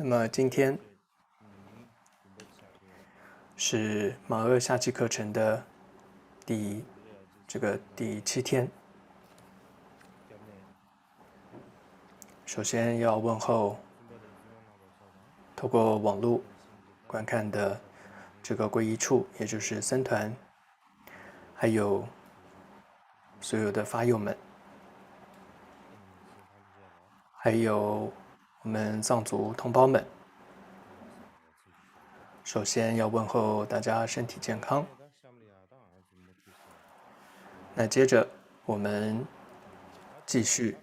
那么今天是马二夏季课程的第七天。首先要问候透过网络观看的这个皈依处，也就是僧团，还有所有的法友们，还有我们藏族同胞们。首先要问候大家身体健康。那接着我们继续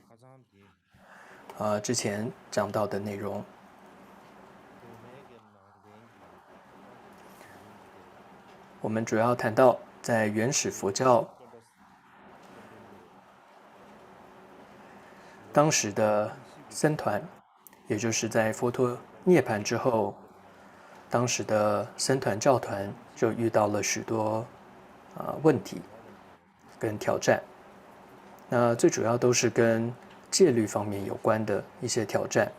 之前讲到的内容。我们主要谈到在原始佛教当时的僧团，也就是在佛陀涅槃之后，当时的僧团教团就遇到了许多问题跟挑战。那最主要都是跟戒律方面有关的一些挑战。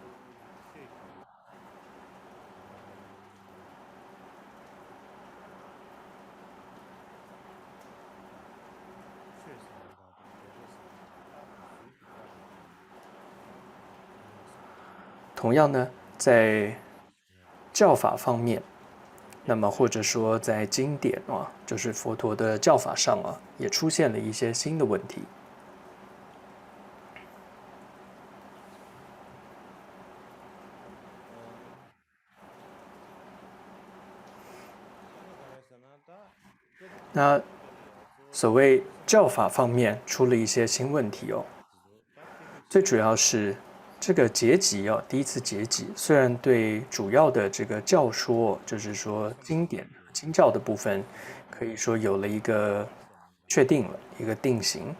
同样呢，在教法方面，那么或者说在经典就是佛陀的教法上也出现了一些新的问题。那所谓教法方面出了一些新问题最主要是这个结集第一次结集，虽然对主要的这个教说，就是说经典经教的部分，可以说有了一个确定了一个定型，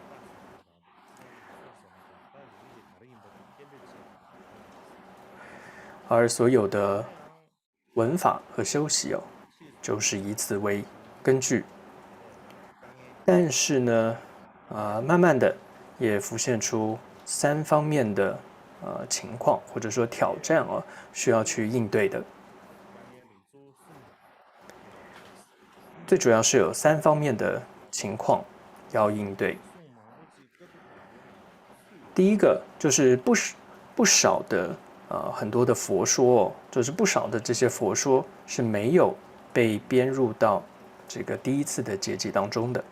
而所有的文法和修习就是以此为根据。但是呢，慢慢的也浮现出三方面的情况，或者说挑战需要去应对的。最主要是有三方面的情况要应对。第一个就是不少的很多的佛说就是不少的这些佛说是没有被编入到这个第一次的结集当中的。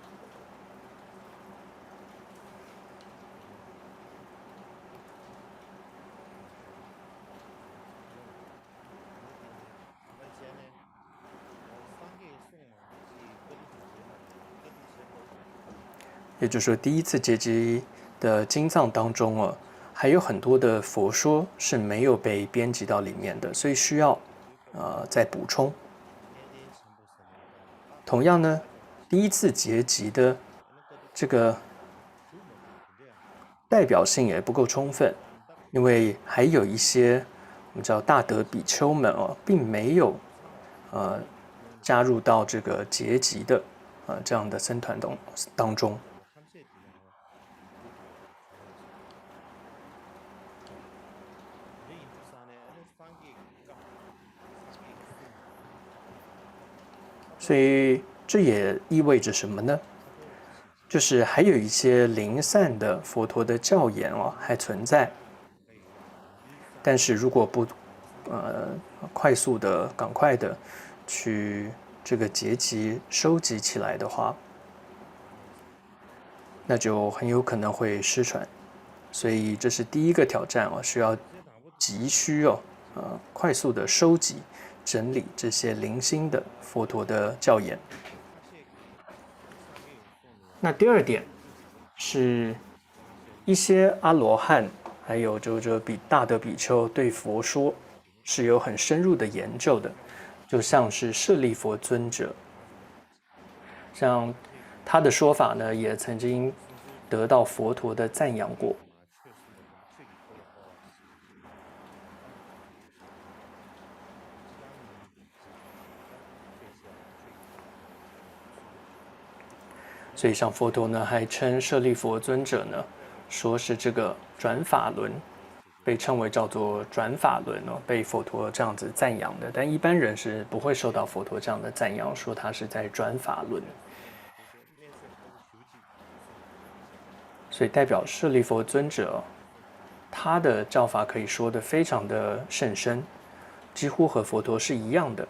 也就是说，第一次结集的经藏当中还有很多的佛说是没有被编辑到里面的，所以需要再补充。同样呢，第一次结集的这个代表性也不够充分，因为还有一些我们叫大德比丘们并没有加入到这个结集的这样的僧团当中。所以这也意味着什么呢？就是还有一些零散的佛陀的教言还存在，但是如果不快速的、赶快的去这个结集收集起来的话，那就很有可能会失传。所以这是第一个挑战需要急需快速的收集整理这些零星的佛陀的教言。那第二点是一些阿罗汉还有这大德比丘对佛说是有很深入的研究的，就像是舍利佛尊者，像他的说法呢，也曾经得到佛陀的赞扬过。所以像佛陀呢，还称舍利佛尊者呢，说是这个转法轮被称为叫做转法轮哦，被佛陀这样子赞扬的。但一般人是不会受到佛陀这样的赞扬，说他是在转法轮。所以代表舍利弗尊者，他的教法可以说的非常的甚深，几乎和佛陀是一样的。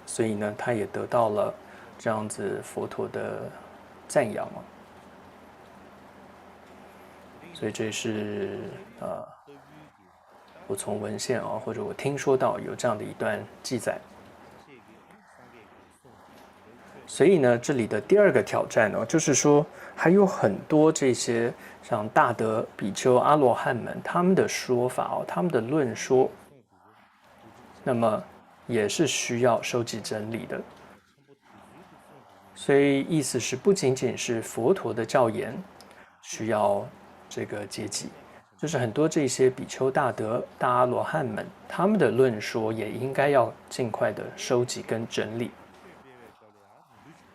所以呢，他也得到了这样子佛陀的赞扬哦。所以这是我从文献啊，或者我听说到有这样的一段记载。所以呢，这里的第二个挑战呢，就是说还有很多这些像大德比丘、阿罗汉们他们的说法哦，他们的论说，那么也是需要收集整理的。所以意思是不仅仅是佛陀的教言需要这个接济，就是很多这些比丘、大德、大阿罗汉们他们的论说也应该要尽快的收集跟整理。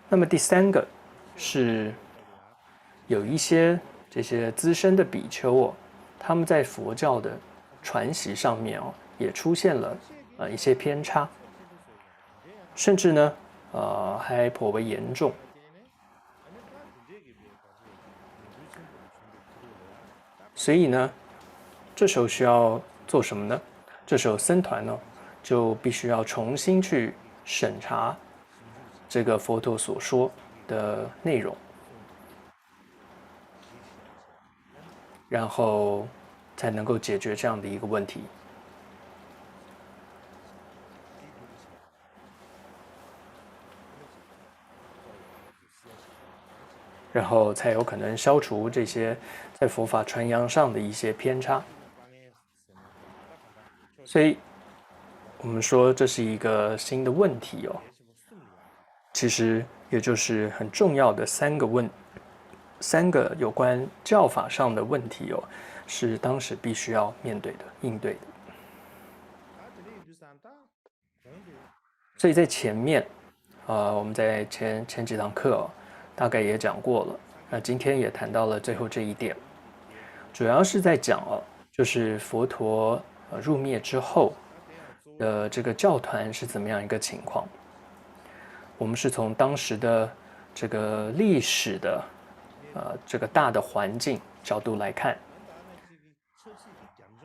那么第三个是有一些这些资深的比丘哦，他们在佛教的传习上面哦，也出现了一些偏差，甚至呢还颇为严重。所以呢，这时候需要做什么呢？这时候僧团呢就必须要重新去审查这个佛陀所说的内容，然后才能够解决这样的一个问题。然后才有可能消除这些在佛法传扬上的一些偏差。所以，我们说这是一个新的问题哦。其实也就是很重要的三个有关教法上的问题哦，是当时必须要面对的、应对的。所以在前面，我们在前几堂课哦，大概也讲过了。那今天也谈到了最后这一点，主要是在讲哦，就是佛陀入灭之后的这个教团是怎么样一个情况。我们是从当时的这个历史的这个大的环境角度来看，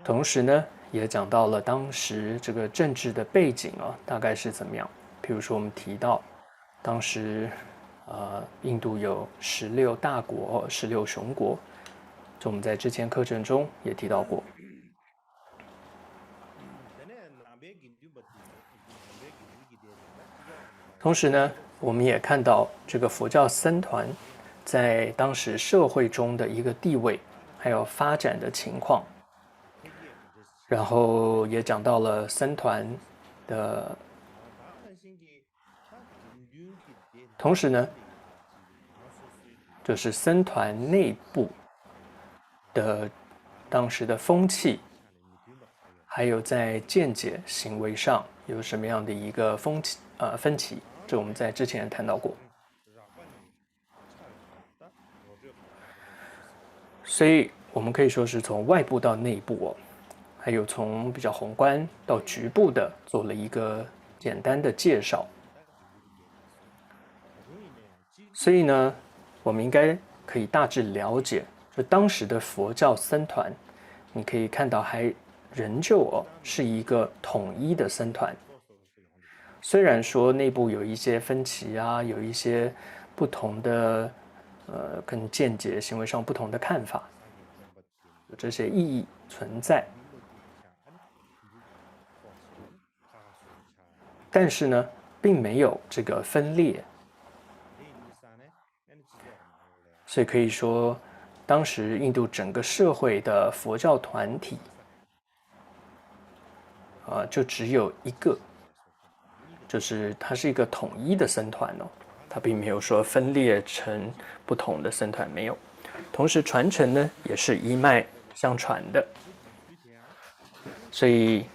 同时呢，也讲到了当时这个政治的背景啊，大概是怎么样。譬如说，我们提到当时印度有16大国、16雄国，这我们在之前课程中也提到过。同时呢，我们也看到这个佛教僧团在当时社会中的一个地位，还有发展的情况。然后也讲到了僧团的，同时呢，就是僧团内部的当时的风气，还有在见解行为上有什么样的一个分歧，这我们在之前谈到过。所以我们可以说是从外部到内部哦，还有从比较宏观到局部的做了一个简单的介绍。所以呢，我们应该可以大致了解，就当时的佛教僧团，你可以看到还仍旧是一个统一的僧团。虽然说内部有一些分歧啊，有一些不同的跟见解、行为上不同的看法，有这些意义存在，但是呢，并没有这个分裂。所以可以说，当时印度整个社会的佛教团体就只有一个，就是它是一个统一的僧团哦，它并没有说分裂成不同的僧团，没有。同时传承呢也是一脉相传的，所以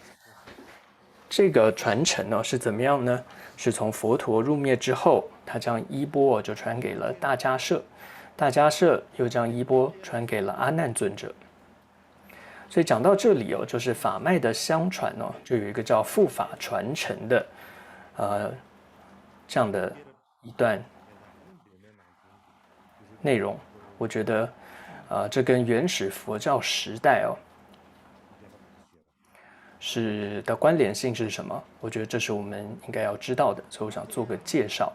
这个传承呢是怎么样呢？是从佛陀入灭之后，他将衣钵就传给了大迦叶，大迦叶又将衣钵传给了阿难尊者。所以讲到这里哦，就是法脉的相传哦，就有一个叫护法传承的，这样的一段内容。我觉得，这跟原始佛教时代哦是的关联性是什么？我觉得这是我们应该要知道的，所以我想做个介绍。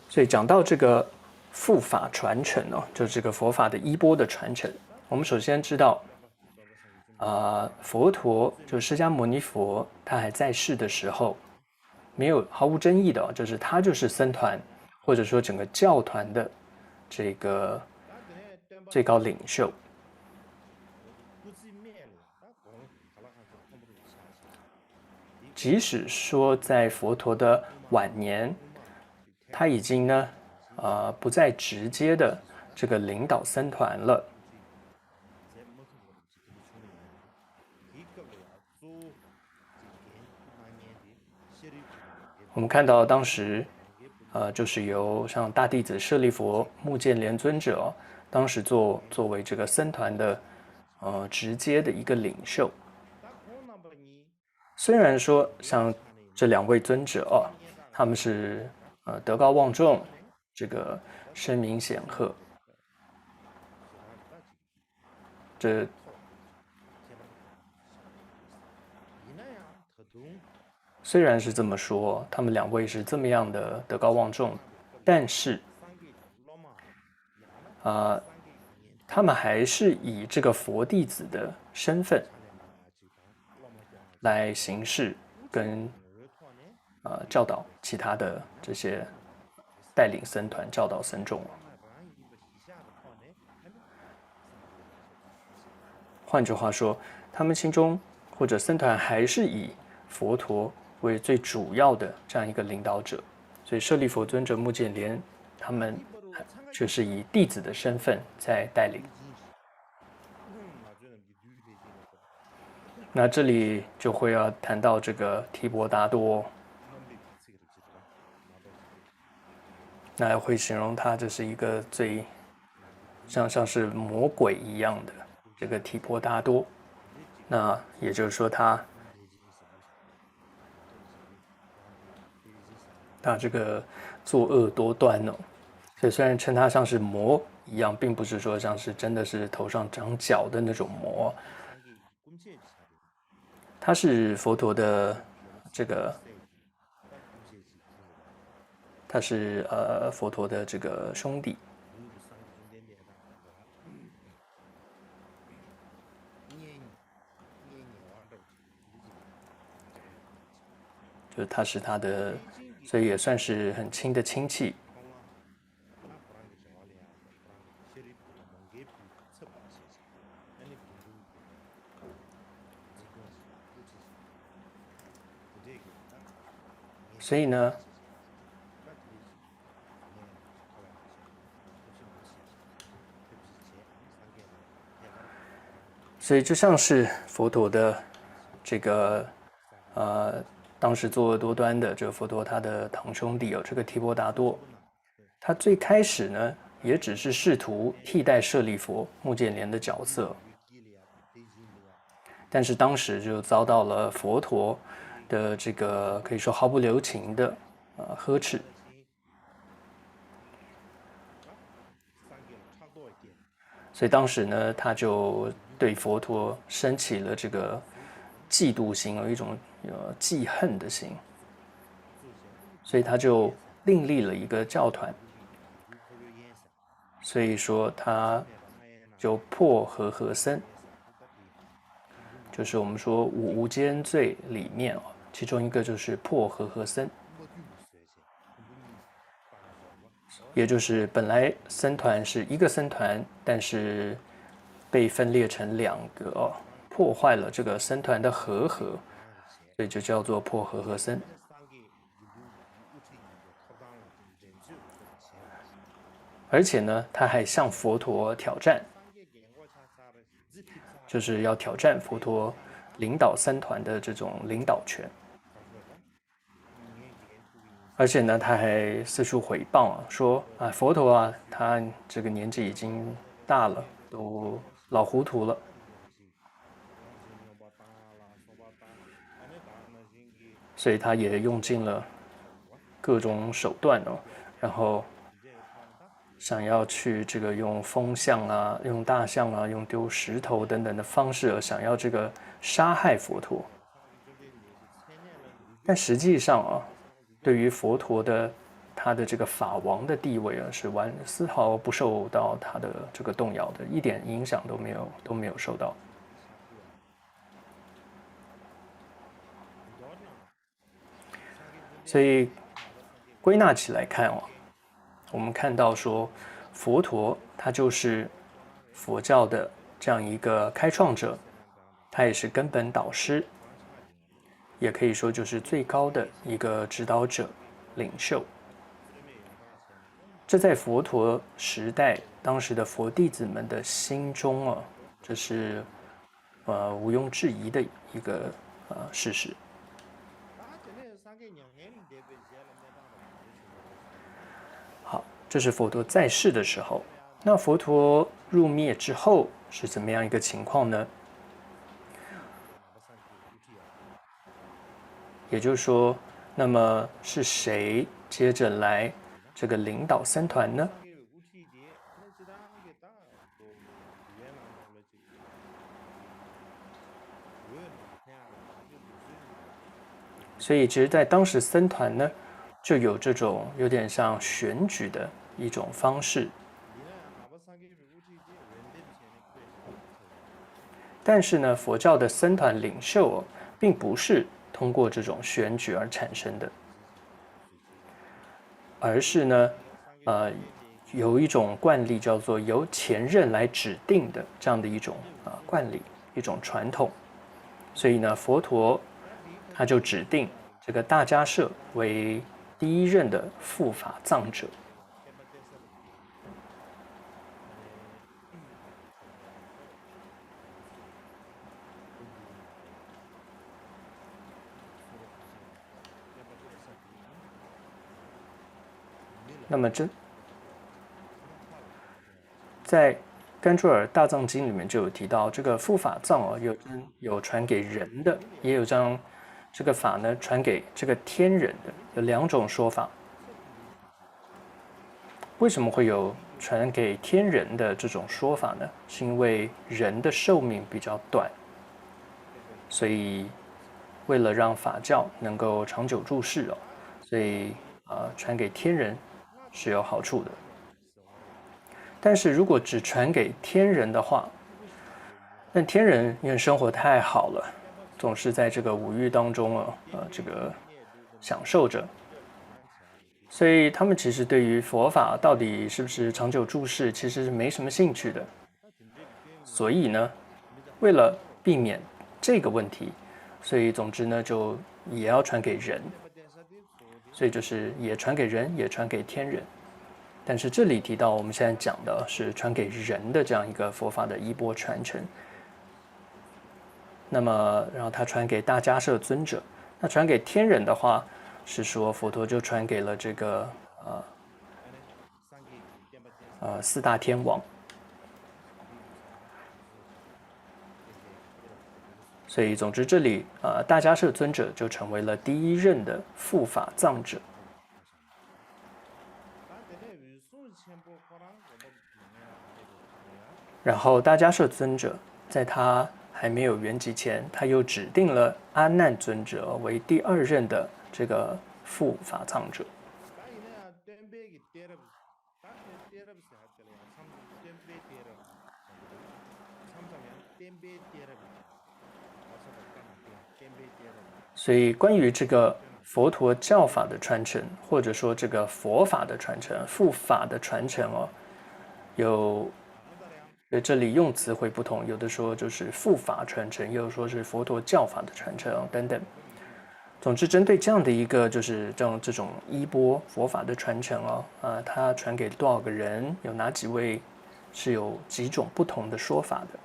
所以讲到这个护法传承哦，就是这个佛法的衣钵的传承。我们首先知道，佛陀就是释迦牟尼佛，他还在世的时候，没有毫无争议的哦，就是他就是僧团或者说整个教团的这个最高领袖。即使说在佛陀的晚年，他已经呢，不再直接的这个领导僧团了。我们看到当时，就是由像大弟子舍利弗、目犍连尊者哦，当时作为这个僧团的，直接的一个领袖。虽然说像这两位尊者哦，他们是德高望重，这个声名显赫，这虽然是这么说，他们两位是这么样的德高望重，但是他们还是以这个佛弟子的身份来行事跟教导其他的这些带领僧团、教导僧众。换句话说，他们心中或者僧团还是以佛陀为最主要的这样一个领导者，所以舍利弗尊者、目犍连他们却是以弟子的身份在带领。那这里就会要谈到这个提婆达多，那会形容他这是一个最像是魔鬼一样的这个提婆达多。那也就是说他这个作恶多端哦，所以虽然称他像是魔一样，并不是说像是真的是头上长角的那种魔。他是佛陀的这个，他是佛陀的这个兄弟，就是他是他的，所以也算是很亲的亲戚。所以呢，所以就像是佛陀的这个当时作恶多端的这个佛陀他的堂兄弟这个提婆达多，他最开始呢也只是试图替代舍利弗、目犍连的角色，但是当时就遭到了佛陀的这个可以说毫不留情的呵斥。所以当时呢，他就对佛陀升起了这个嫉妒心，有一种记恨的心，所以他就另立了一个教团。所以说他就破和合僧，就是我们说五无间罪里面其中一个就是破和合僧。也就是本来僧团是一个僧团，但是被分裂成两个破坏了这个僧团的和合，所以就叫做破和合僧。而且呢，他还向佛陀挑战，就是要挑战佛陀领导僧团的这种领导权。而且呢，他还四处毁谤啊，说啊，佛陀啊，他这个年纪已经大了，都老糊涂了，所以他也用尽了各种手段哦，然后想要去这个用风象啊、用大象啊、用丢石头等等的方式，想要这个杀害佛陀。但实际上啊，对于佛陀的他的这个法王的地位啊，是丝毫不受到他的这个动摇的，一点影响都没有受到。所以归纳起来看哦，我们看到说，佛陀他就是佛教的这样一个开创者，他也是根本导师，也可以说就是最高的一个指导者、领袖。这在佛陀时代，当时的佛弟子们的心中啊，这是毋庸置疑的一个事实。好，这是佛陀在世的时候。那佛陀入灭之后是怎么样一个情况呢？也就是说，那么是谁接着来这个领导僧团呢？所以，其实，在当时僧团呢，就有这种有点像选举的一种方式。但是呢，佛教的僧团领袖并不是通过这种选举而产生的，而是呢，有一种惯例叫做由前任来指定的这样的一种惯例，一种传统。所以呢，佛陀他就指定这个大迦叶为第一任的护法藏者。那么在甘珠尔大藏经里面就有提到，这个护法藏有传给人的，也有将这个法呢传给这个天人的，有两种说法。为什么会有传给天人的这种说法呢？是因为人的寿命比较短，所以为了让法教能够长久住世哦，所以传给天人是有好处的。但是如果只传给天人的话，那天人因为生活太好了，总是在这个五欲当中这个享受着，所以他们其实对于佛法到底是不是长久住世，其实是没什么兴趣的。所以呢，为了避免这个问题，所以总之呢，就也要传给人，所以就是也传给人，也传给天人。但是这里提到，我们现在讲的是传给人的这样一个佛法的衣钵传承。那么，然后他传给大迦叶尊者。那传给天人的话，是说佛陀就传给了这个四大天王。所以，总之这里大迦叶尊者就成为了第一任的护法藏者。然后大迦叶尊者在他还没有圆寂前，他又指定了阿难尊者为第二任的这个护法藏者。所以，关于这个佛陀教法的传承，或者说这个佛法的传承、护法的传承这里用词会不同，有的说就是护法传承，有的说是佛陀教法的传承等等。总之，针对这样的一个就是这种衣钵佛法的传承它传给多少个人，有哪几位，是有几种不同的说法的。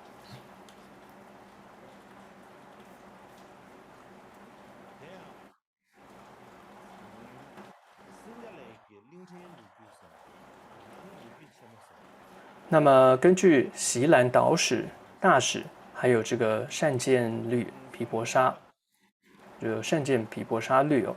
那么根据席兰岛史大史，还有这个善见律毗婆沙，就善见毗婆沙律哦。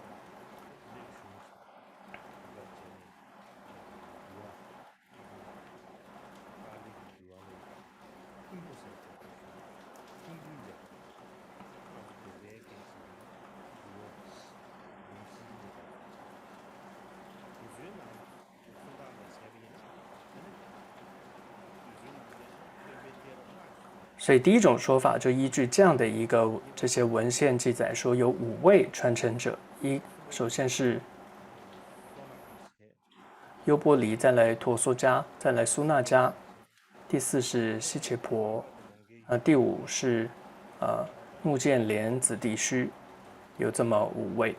所以第一种说法就依据这样的一个这些文献记载说，有5位传承者，首先是优波离，再来陀梭迦，再来苏那迦，第4是希切婆，第5是木建连子弟须，有这么5位。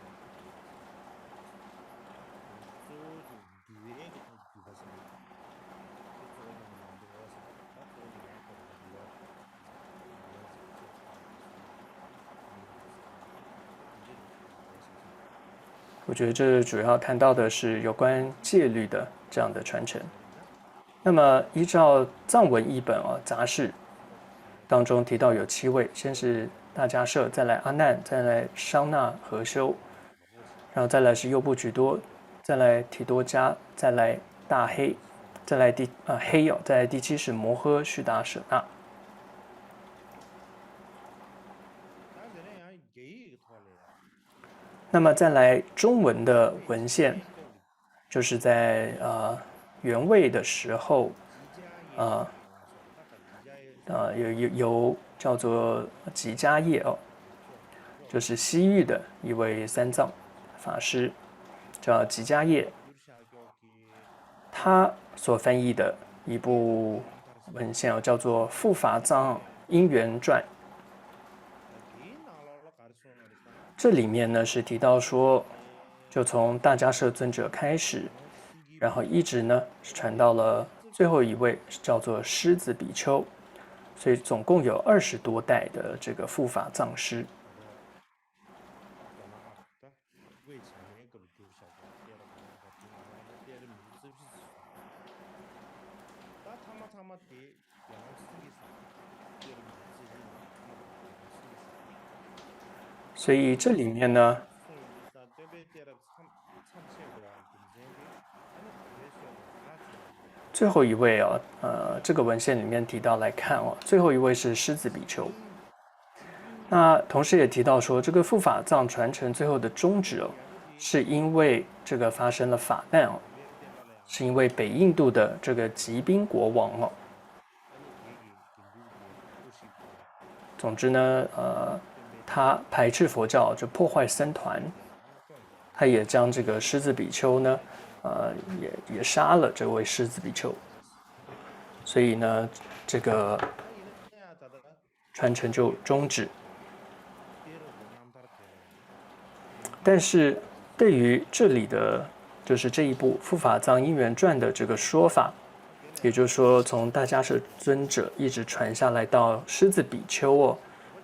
我觉得这主要谈到的是有关戒律的这样的传承。那么依照藏文译本杂事当中提到有7位，先是大迦摄，再来阿难，再来商那和修，然后再来是优布居多，再来提多迦，再来大黑，再来黑再来第7是摩诃须达舍那。那么再来中文的文献，就是在元魏的时候，有叫做吉迦叶就是西域的一位三藏法师，叫吉迦叶，他所翻译的一部文献叫做《富法藏因缘传》。这里面呢是提到说，就从大迦摄尊者开始，然后一直呢传到了最后一位叫做狮子比丘，所以总共有20多代的这个护法藏师。所以这里面呢，最后一位这个文献里面提到来看最后一位是狮子比丘。那同时也提到说，这个护法藏传承最后的终止是因为这个发生了法难是因为北印度的这个吉宾国王总之呢，他排斥佛教，就破坏僧团，他也将这个狮子比丘呢，也杀了这位狮子比丘，所以呢，这个传承就终止。但是对于这里的就是这一部《护法藏因缘传》的这个说法，也就是说从大迦摄尊者一直传下来到狮子比丘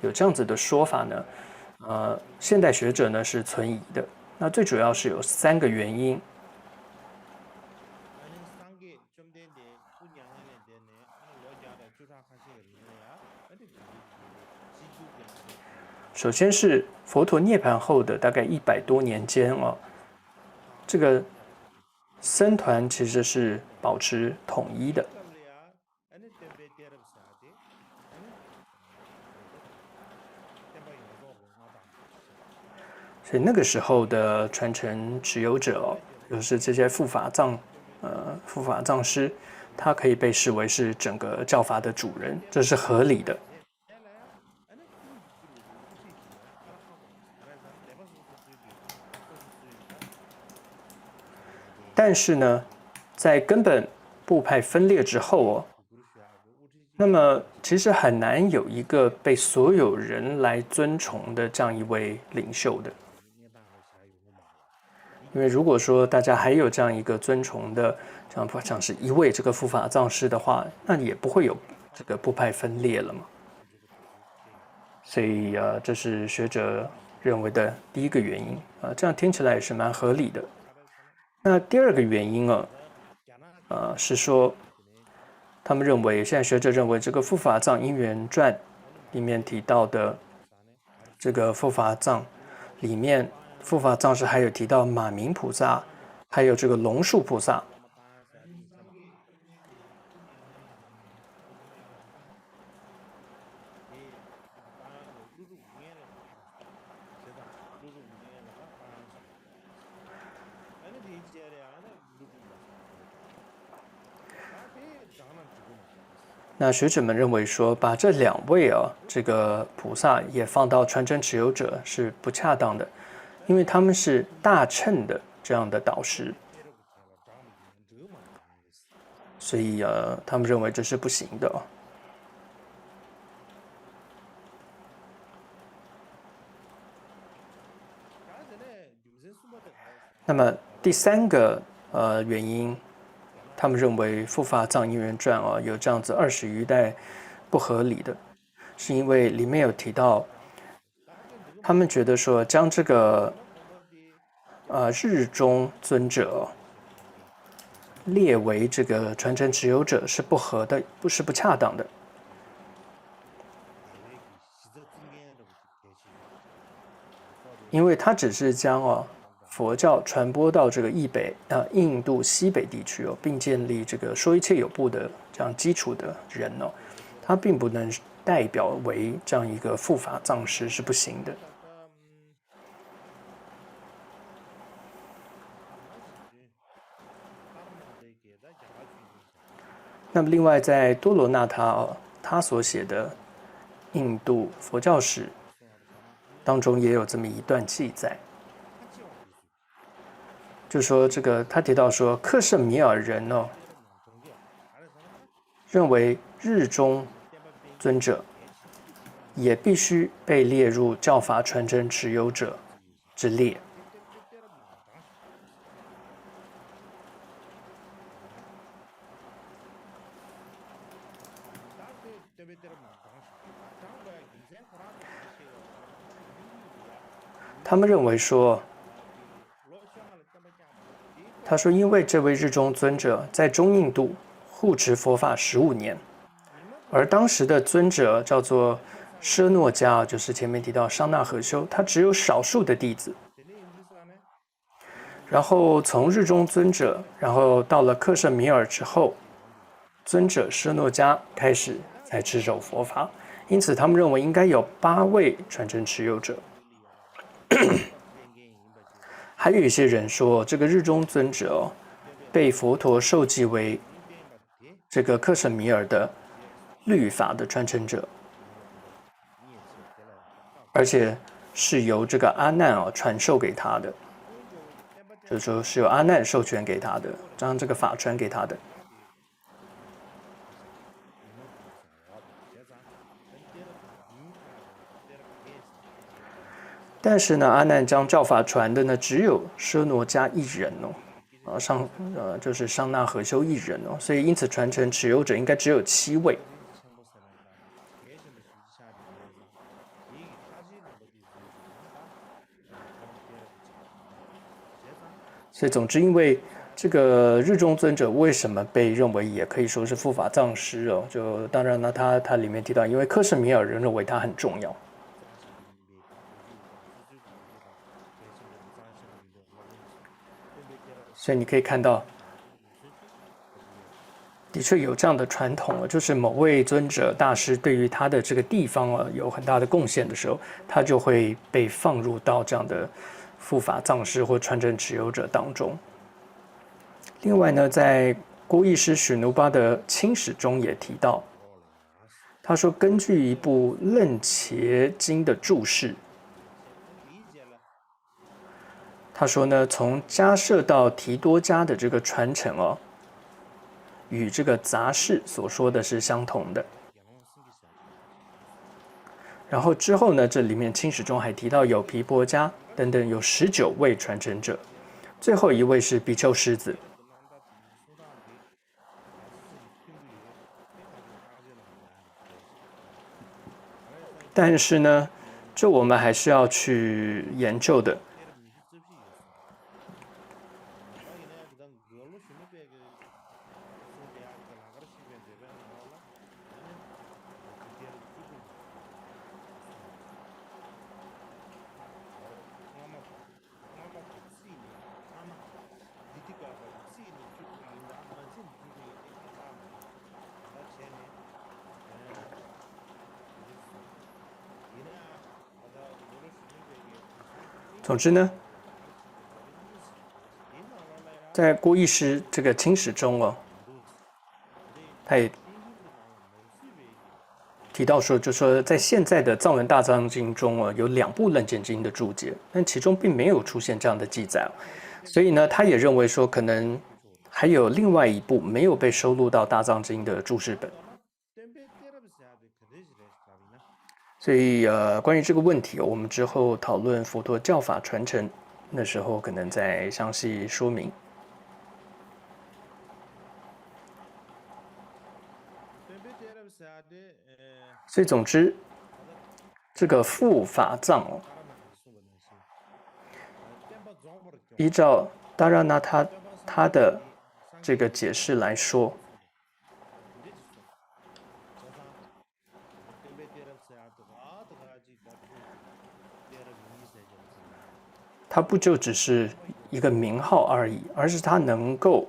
有这样子的说法呢，现代学者呢是存疑的。那最主要是有3个原因。首先是佛陀涅槃后的大概100多年间这个僧团其实是保持统一的。所以那个时候的传承持有者就是这些护法藏师，他可以被视为是整个教法的主人，这是合理的。但是呢，在根本部派分裂之后那么其实很难有一个被所有人来尊崇的这样一位领袖的。因为如果说大家还有这样一个尊崇的，像是一位这个护法藏师的话，那也不会有这个部派分裂了嘛。所以这是学者认为的第一个原因这样听起来也是蛮合理的。那第2个原因是说，他们认为，现在学者认为这个富法藏因缘传里面提到的这个富法藏里面，富法藏是还有提到马明菩萨，还有这个龙树菩萨。那学者们认为说，把这两位这个菩萨也放到传承持有者是不恰当的，因为他们是大乘的这样的导师，所以他们认为这是不行的。那么第三个原因。他们认为富法藏因缘传有这样子20余代不合理的，是因为里面有提到，他们觉得说将这个日中尊者列为这个传承持有者是不合的，是不恰当的。因为他只是将佛教传播到这个印度西北地区并建立这个说一切有部的这样基础的人他并不能代表为这样一个富法藏师是不行的。那么另外在多罗那他他所写的印度佛教史当中也有这么一段记载。就说这个，他提到说，克什米尔人认为日中尊者也必须被列入教法传承持有者之列。他们认为说。他说：“因为这位日中尊者在中印度护持佛法15年，而当时的尊者叫做舍诺迦，就是前面提到商那和修，他只有少数的弟子。然后从日中尊者，然后到了克什米尔之后，尊者舍诺迦开始才持守佛法，因此他们认为应该有8位传承持有者。”还有一些人说，这个日中尊者被佛陀受记为这个克什米尔的律法的传承者，而且是由这个阿难传授给他的，就是说是由阿难授权给他的，将这个法传给他的。但是呢，阿难将教法传的呢，只有舍诺迦一人就是商那和修一人所以因此传承持有者应该只有7位。所以总之，因为这个日中尊者为什么被认为也可以说是富法藏师就当然呢，他里面提到，因为克什米尔人认为他很重要。所以你可以看到，的确有这样的传统就是某位尊者大师对于他的这个地方有很大的贡献的时候，他就会被放入到这样的富法藏师或传承持有者当中。另外呢，在郭义师许奴巴的清史中也提到，他说根据一部楞伽经的注释。他说呢，从迦摄到提多迦的这个传承与这个杂事所说的是相同的。然后之后呢，这里面清史中还提到有毗婆迦等等，有19位传承者，最后一位是比丘狮子。但是呢，这我们还是要去研究的。总之呢，在郭医师这个清史中哦，他也提到说，就说在现在的藏文大藏经中哦，有2部楞严经的注解，但其中并没有出现这样的记载，所以呢，他也认为说，可能还有另外一部没有被收录到大藏经的注释本。所以关于这个问题，我们之后讨论佛陀教法传承那时候可能再详细说明。所以总之，这个护法藏哦，依照达拉那他的这个解释来说，它不就只是一个名号而已，而是它能够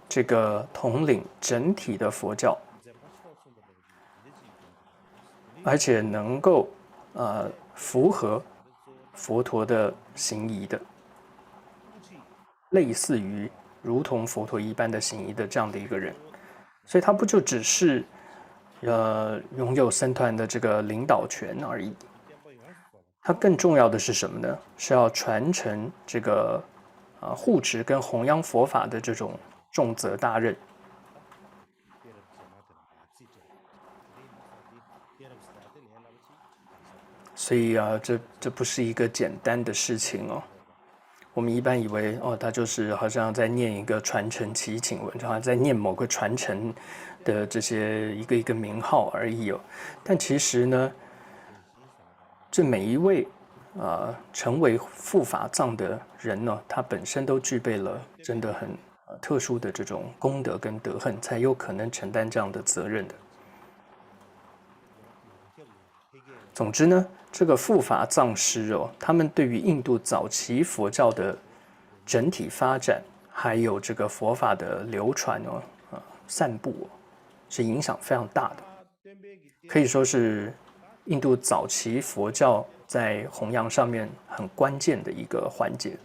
这个统领整体的佛教，而且能够符合佛陀的行仪的，类似于如同佛陀一般的行仪的这样的一个人，所以他不就只是拥有僧团的这个领导权而已。它更重要的是什么呢？是要传承这个护持跟弘扬佛法的这种重责大任。所以这不是一个简单的事情哦。我们一般以为他就是好像在念一个传承祈请文，好像在念某个传承的这些一个一个名号而已哦。但其实呢，这每一位成为护法藏的人呢，他本身都具备了真的很特殊的这种功德跟德行，才有可能承担这样的责任的。总之呢，这个护法藏师哦，他们对于印度早期佛教的整体发展，还有这个佛法的流传哦，散布哦，是影响非常大的，可以说是印度早期佛教在弘扬上面很关键的一个环节。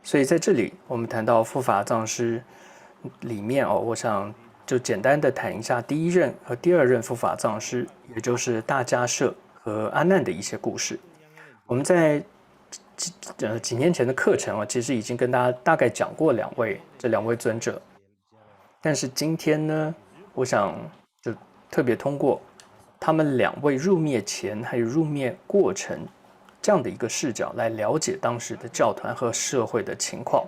所以在这里，我们谈到护法藏师里面哦，我想就简单的谈一下第一任和第二任护法藏师，也就是大迦叶和阿难的一些故事。我们在几年前的课程其实已经跟大家大概讲过这两位尊者，但是今天呢，我想就特别通过他们2位入灭前还有入灭过程这样的一个视角来了解当时的教团和社会的情况，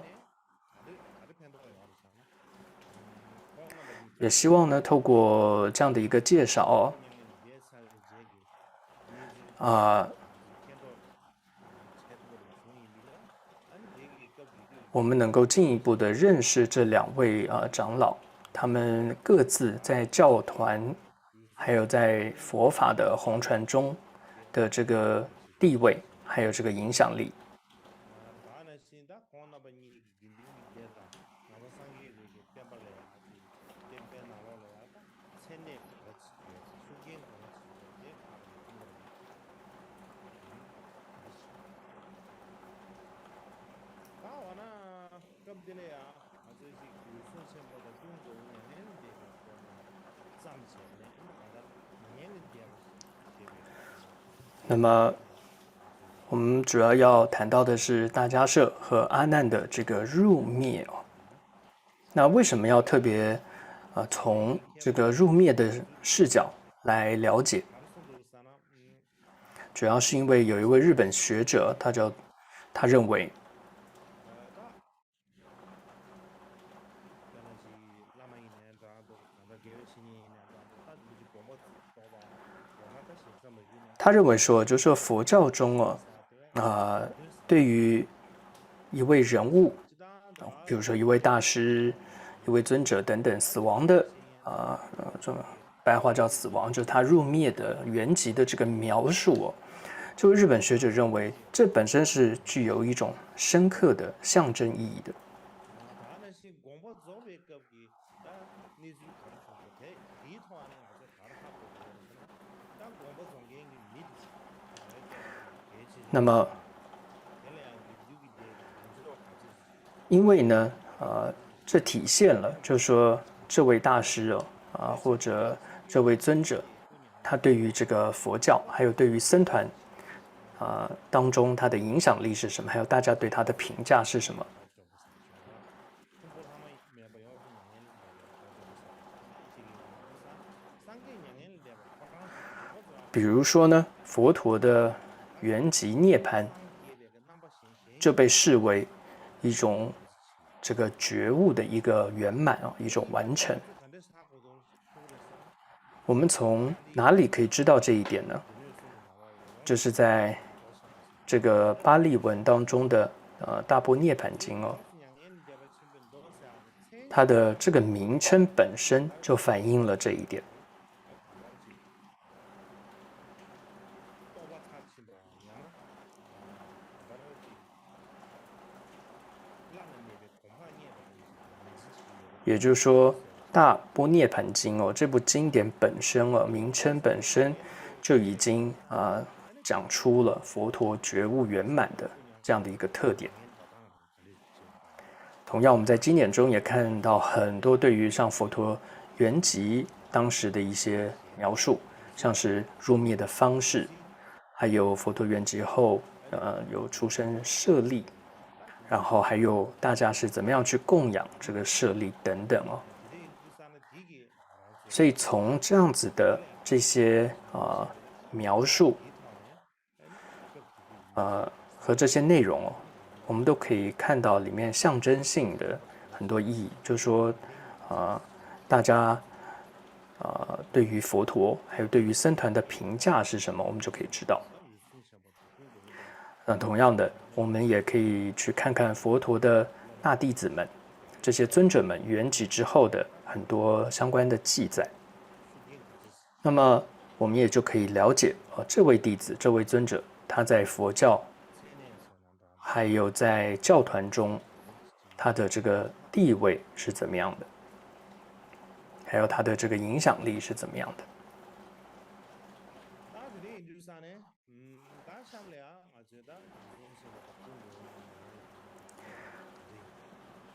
也希望呢透过这样的一个介绍我们能够进一步的认识这2位长老，他们各自在教团还有在佛法的弘传中的这个地位，还有这个影响力。那么我们主要谈到的是大迦叶和阿难的这个入灭哦。那为什么要特别从这个入灭的视角来了解？主要是因为有一位日本学者，他认为说，就是说佛教中对于一位人物，比如说一位大师、一位尊者等等死亡的这白话叫死亡，就是他入灭的原籍的这个描述就日本学者认为这本身是具有一种深刻的象征意义的。那么，因为呢，这体现了，就是说这位大师哦，或者这位尊者，他对于这个佛教，还有对于僧团当中他的影响力是什么，还有大家对他的评价是什么。比如说呢，佛陀的圆寂涅槃就被视为一种这个觉悟的一个圆满啊，一种完成。我们从哪里可以知道这一点呢？就是在这个巴利文当中的大般涅槃经哦，它的这个名称本身就反映了这一点。也就是说，《大般涅槃经》哦，这部经典本身哦，名称本身就已经讲出了佛陀觉悟圆满的这样的一个特点。同样，我们在经典中也看到很多对于像佛陀圆寂当时的一些描述，像是入灭的方式，还有佛陀圆寂后，有出生舍利，然后还有大家是怎么样去供养这个舍利等等哦。所以从这样子的这些描述和这些内容哦，我们都可以看到里面象征性的很多意义，就是说大家对于佛陀还有对于僧团的评价是什么，我们就可以知道。那同样的，我们也可以去看看佛陀的大弟子们，这些尊者们圆寂之后的很多相关的记载。那么我们也就可以了解这位弟子、这位尊者，他在佛教还有在教团中，他的这个地位是怎么样的，还有他的这个影响力是怎么样的。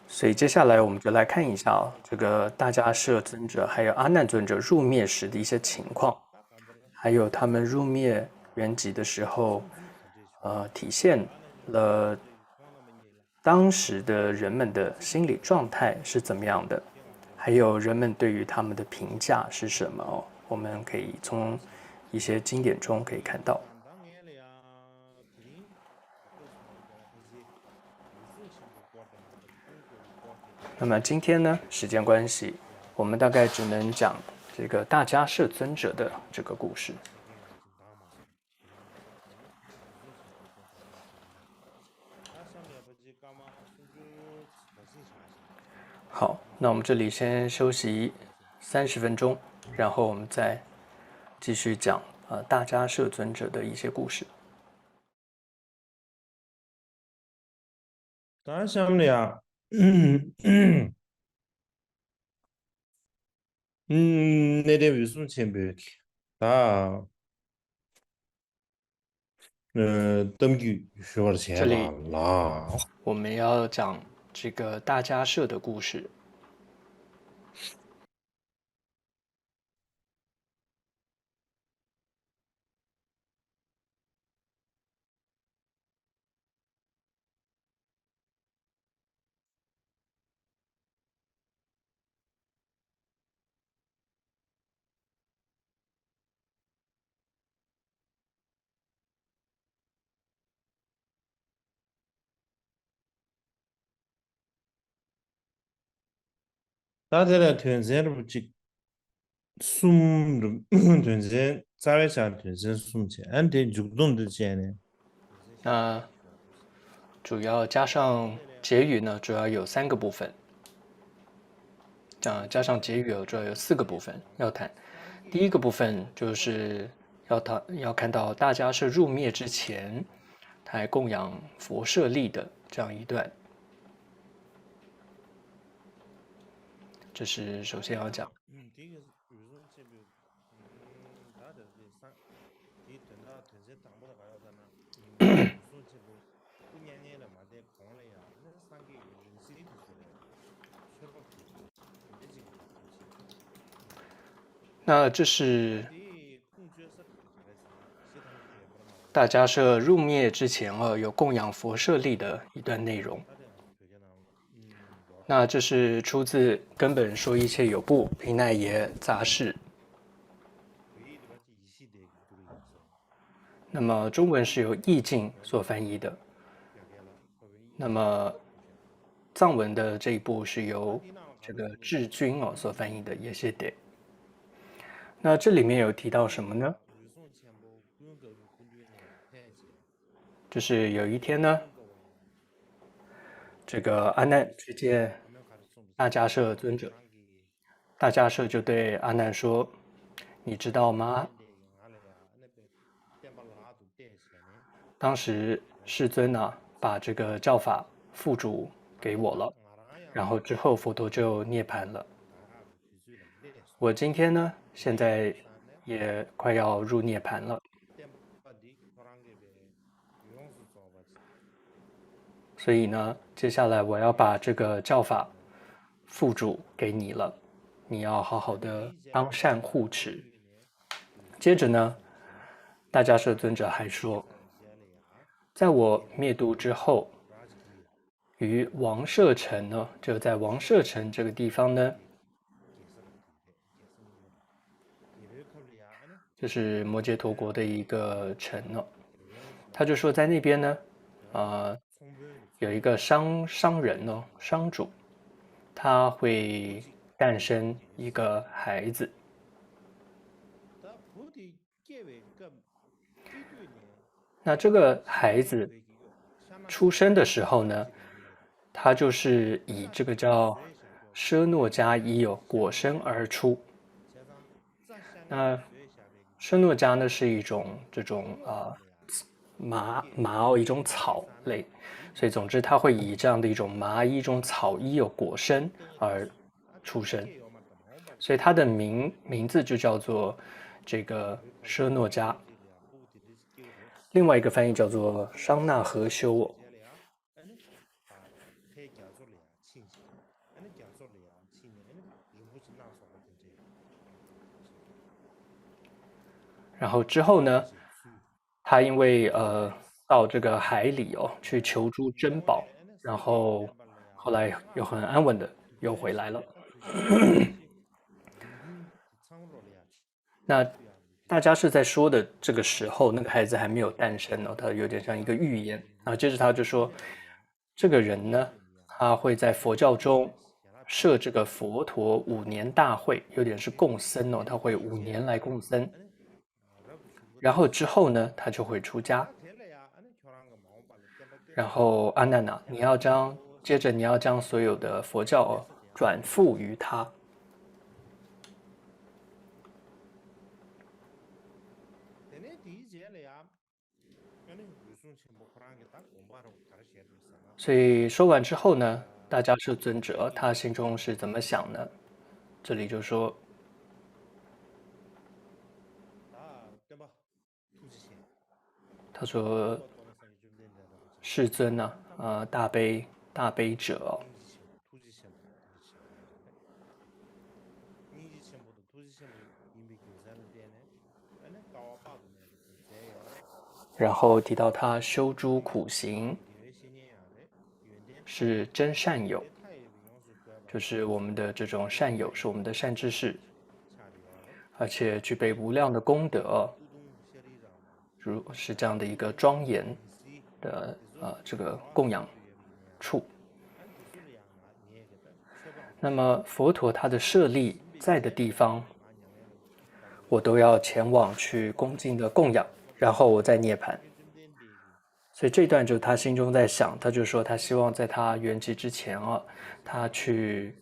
所以接下来我们就来看一下这个大迦摄尊者还有阿难尊者入灭时的一些情况，还有他们入灭圆寂的时候，体现了当时的人们的心理状态是怎么样的，还有人们对于他们的评价是什么哦。我们可以从一些经典中可以看到。那么今天呢，时间关系，我们大概只能讲这个大迦摄尊者的这个故事。好，那我们这里先休息30分钟，然后我们再继续讲大迦摄尊者的一些故事。다시합니다那点为什么前边他登记说了钱吧这里啦，我们要讲这个大迦摄的故事。大家来团结了不就숨을团结在位上团结숨钱，俺得主动的钱呢，那主要加上结语呢，主要有3个部分。加上结语主要有4个部分要谈。第一个部分就是要看到大家是入灭之前，他还供养佛舍利的这样一段，这是首先要讲。那这是大迦叶入灭之前有供养佛舍利的一段内容。那这是出自根本说一切有部毗奈耶杂事。那么中文是由义净所翻译的。那么藏文的这一部是由这个智君所翻译的，也是得。那这里面有提到什么呢？就是有一天呢，这个阿难去见大迦叶尊者，大迦叶就对阿难说：“你知道吗？当时世尊把这个教法付嘱给我了，然后之后佛陀就涅槃了。我今天呢，现在也快要入涅槃了。所以呢，接下来我要把这个教法付嘱给你了，你要好好的当善护持。”接着呢，大迦叶尊者还说，在我灭度之后，于王舍城呢，就在王舍城这个地方呢，就是摩羯陀国的一个城呢，他就说在那边呢，有一个商人呢，商主，他会诞生一个孩子。那这个孩子出生的时候呢，他就是以这个叫奢诺迦衣果身而出。那奢诺迦呢是一种这种麻一种草类，所以总之他会以这样的一种麻衣、一种草衣果身而出生，所以他的名字就叫做这个奢诺迦。另外一个翻译叫做商那和修然后之后呢，他因为到这个海里去求诸珍宝，然后后来又很安稳的又回来了。那大家是在说的这个时候，那个孩子还没有诞生他有点像一个预言啊。接着他就说，这个人呢，他会在佛教中设这个佛陀5年大会，有点是供僧他会5年来供僧。然后之后呢，他就会出家。然后阿难接着你要将所有的佛教转付于他。所以说完之后呢，大迦叶尊者他心中是怎么想呢？这里就说，他说：“世尊大悲者然后提到他修诸苦行是真善友，就是我们的这种善友，是我们的善知识，而且具备无量的功德，如是这样的一个庄严的这个供养处。那么佛陀他的舍利在的地方，我都要前往去恭敬的供养，然后我再涅槃。所以这段就他心中在想，他就说他希望在他圆寂之前他去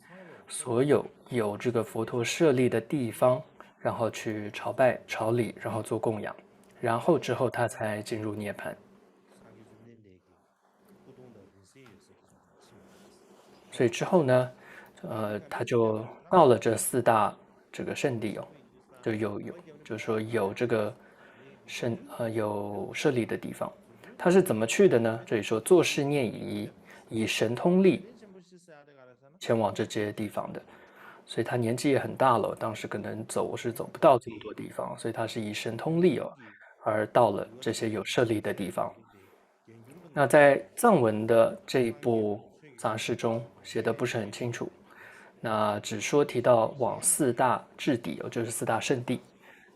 所有这个佛陀舍利的地方，然后去朝拜朝礼，然后做供养，然后之后他才进入涅槃。所以之后呢，他就到了这4大这个圣地就是说有这个有舍利的地方。他是怎么去的呢？这里说作事念已，以神通力前往这些地方的。所以他年纪也很大了，当时可能走是走不到这么多地方，所以他是以神通力而到了这些有舍利的地方。那在藏文的这一部杂事中写的不是很清楚，那只说提到往四大至底，就是四大圣地。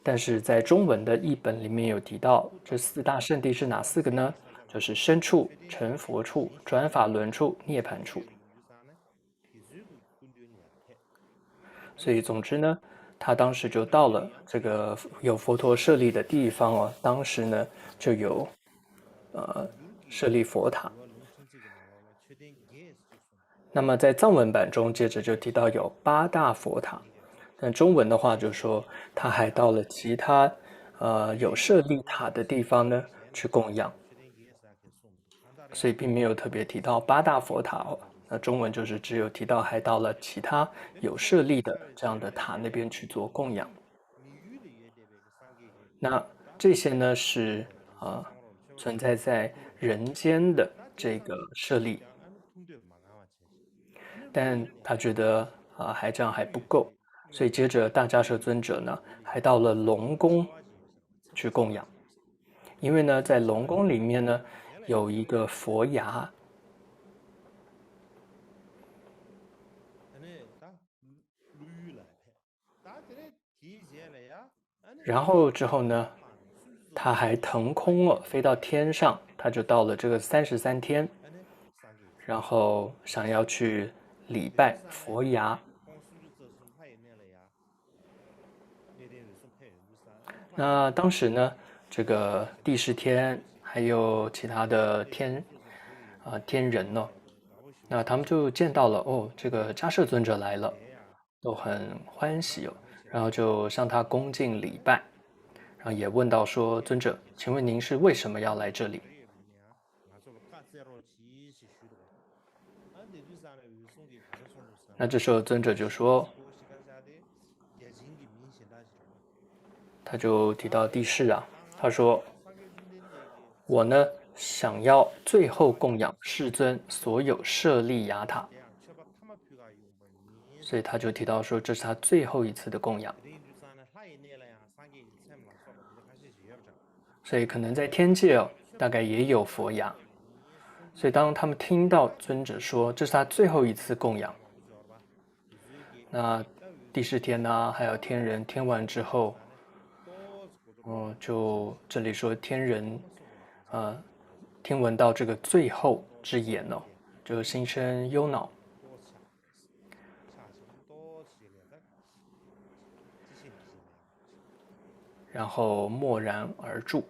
但是在中文的译本里面有提到，这四大圣地是哪四个呢？就是身处、成佛处、转法轮处、涅槃处。所以总之呢，他当时就到了这个有佛陀舍利的地方哦。当时呢就有舍利佛塔。那么在藏文版中，接着就提到有8大佛塔，但中文的话就说他还到了其他有舍利塔的地方呢去供养，所以并没有特别提到8大佛塔哦。那中文就是只有提到还到了其他有舍利的这样的塔那边去做供养。那这些呢是存在在人间的这个舍利，但他觉得还这样还不够，所以接着大迦叶尊者呢还到了龙宫去供养，因为呢在龙宫里面呢有一个佛牙。然后之后呢，他还腾空了，飞到天上，他就到了这个33天，然后想要去礼拜佛牙。那当时呢，这个帝释天还有其他的天人呢，那他们就见到了哦，这个迦叶尊者来了，都很欢喜哦，然后就向他恭敬礼拜，然后也问到说：尊者，请问您是为什么要来这里？那这时候尊者就说，他就提到帝释啊，他说：我呢想要最后供养世尊所有舍利雅塔，所以他就提到说这是他最后一次的供养。所以可能在天界哦，大概也有佛牙。所以当他们听到尊者说这是他最后一次供养，那第四天呢，还有天人听完之后，就这里说天人，听闻到这个最后之言哦，就心生忧恼，然后默然而住。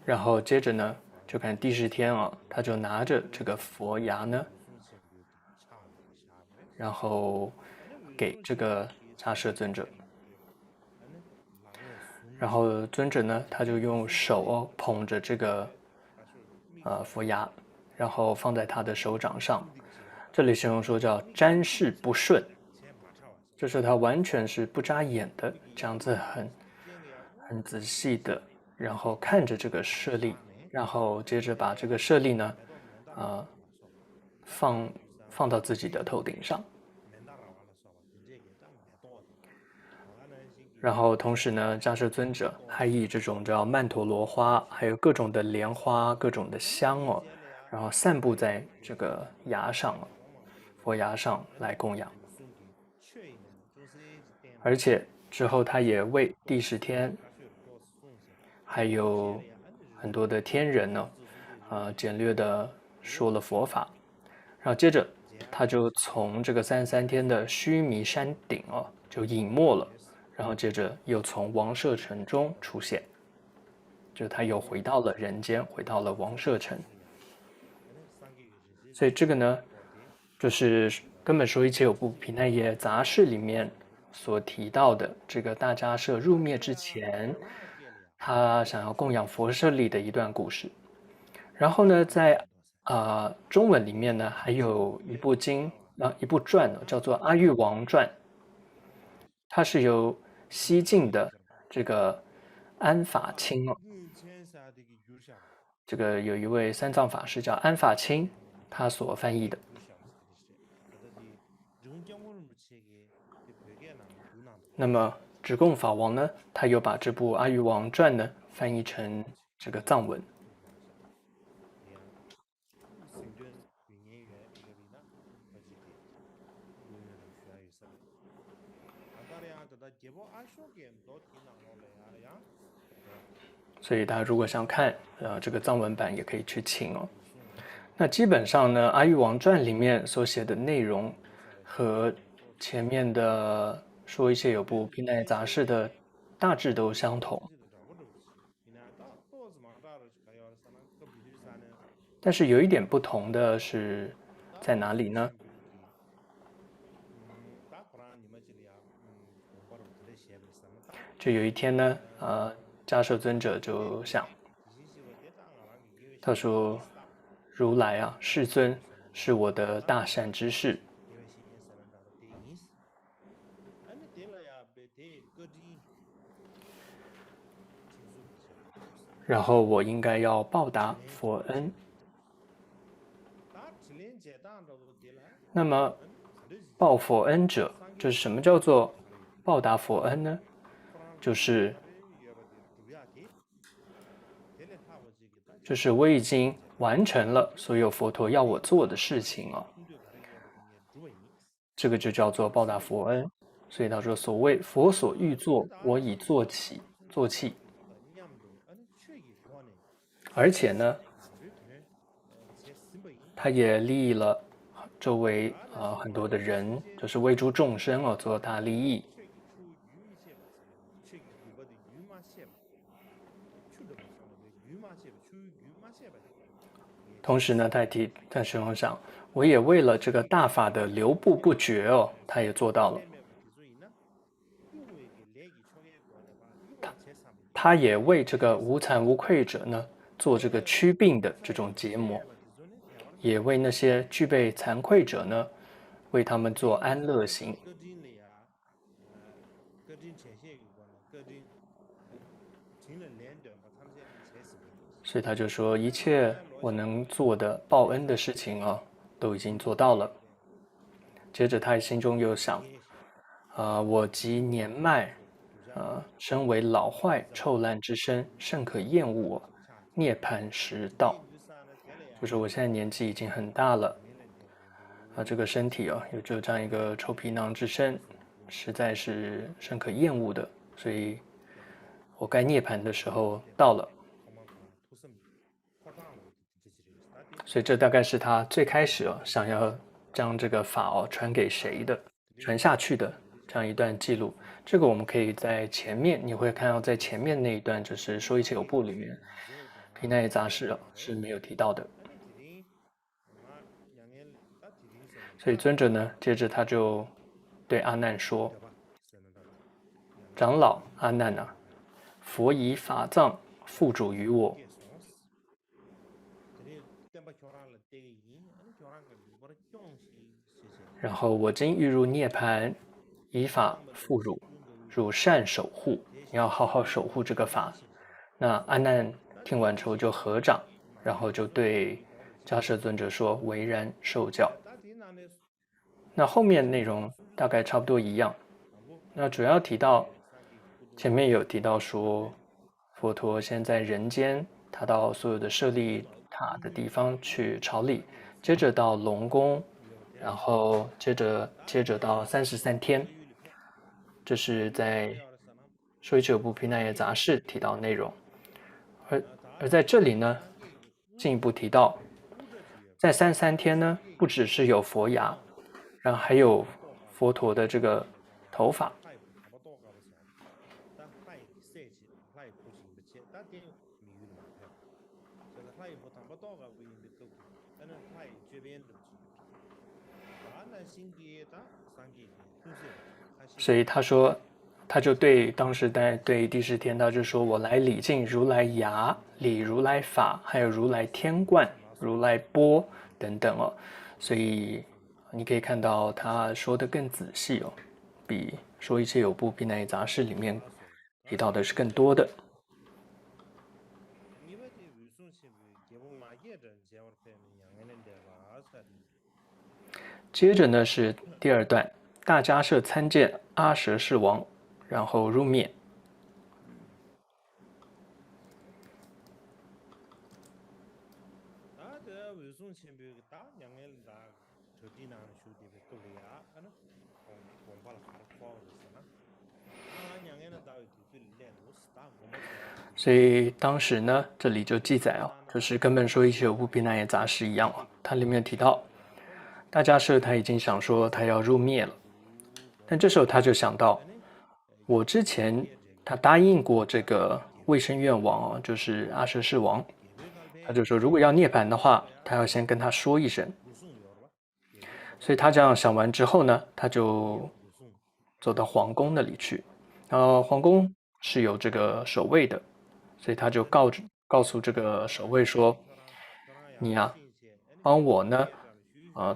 然后接着呢，就看第十天啊，他就拿着这个佛牙呢，然后给这个迦叶尊者，然后尊者呢，他就用手捧着这个佛牙，然后放在他的手掌上。这里形容说叫瞻视不顺，就是他完全是不眨眼的，这样子很仔细的，然后看着这个舍利，然后接着把这个舍利呢，放到自己的头顶上，然后同时呢，迦叶尊者还以这种叫曼陀罗花，还有各种的莲花、各种的香哦，然后散布在这个牙上，佛牙上来供养。而且之后他也为第十天，还有很多的天人呢，简略的说了佛法，然后接着他就从这个33天的须弥山顶就隐没了，然后接着又从王舍城中出现，就他又回到了人间，回到了王舍城。所以这个呢，就是根本说一切有部毗奈耶杂事里面所提到的这个大迦叶入灭之前，他想要供养佛舍利的一段故事。然后呢，在中文里面呢，还有一部经一部传呢，叫做《阿育王传》，它是由西晋的这个安法清哦，这个有一位三藏法师叫安法清，他所翻译的。那么直贡法王呢，他又把这部《阿育王传》呢翻译成这个藏文。所以大家如果想看这个藏文版，也可以去请哦。那基本上呢，《阿育王传》里面所写的内容和前面的说一些有部毗奈杂事的大致都相同，但是有一点不同的是在哪里呢？就有一天呢，迦摄尊者就想，他说：“如来啊，世尊是我的大善知识，然后我应该要报答佛恩。那么报佛恩者，就是什么叫做报答佛恩呢？就是我已经完成了所有佛陀要我做的事情了，这个就叫做报答佛恩。所以他说，所谓佛所欲做，我已做起，做弃。而且呢，他也利益了周围很多的人，就是为诸众生做大利益。同时呢，他也提在使用上，我也为了这个大法的流布不绝他也做到了。他也为这个无惭无愧者呢做这个祛病的这种结膜，也为那些具备惭愧者呢，为他们做安乐行。所以他就说，一切我能做的报恩的事情都已经做到了。接着他心中又想，我及年迈，身为老坏臭烂之身，甚可厌恶涅槃时到。就是我现在年纪已经很大了，这个身体有就这样一个臭皮囊之身，实在是甚可厌恶的，所以我该涅槃的时候到了。所以这大概是他最开始想要将这个法传给谁的，传下去的这样一段记录。这个我们可以在前面，你会看到在前面那一段，就是说一切有部里面，毗奈耶杂事是没有提到的。所以尊者呢，接着他就对阿难说：“长老阿难啊，佛以法藏付嘱于我。”然后我今欲入涅槃，以法付汝，汝善守护，你要好好守护这个法。那阿难听完之后就合掌，然后就对迦摄尊者说：“唯然受教。”那后面内容大概差不多一样。那主要提到前面有提到说，佛陀先在人间，他到所有的舍利塔的地方去朝礼，接着到龙宫。然后接着到33天，这是在说一切有部毗奈耶杂事提到内容，而在这里呢，进一步提到，在33天呢，不只是有佛牙，然后还有佛陀的这个头发。所以他说，他就对当时对第10天，他就说：“我来礼敬如来牙，礼如来法，还有如来天冠、如来波等等所以你可以看到他说的更仔细哦，比说一切有部避难耶杂事里面提到的是更多的。接着呢是第二段，大迦叶参见阿舍世王，然后入灭。所以当时呢，这里就记载哦，就是跟本说一切有部避难耶杂事一样哦，它里面提到大迦叶他已经想说他要入灭了，但这时候他就想到，我之前他答应过这个卫生院王哦，就是阿舍世王，他就说如果要涅槃的话，他要先跟他说一声。所以他这样想完之后呢，他就走到皇宫那里去。然后皇宫是有这个守卫的，所以他就告诉这个守卫说：“你呀，帮我呢，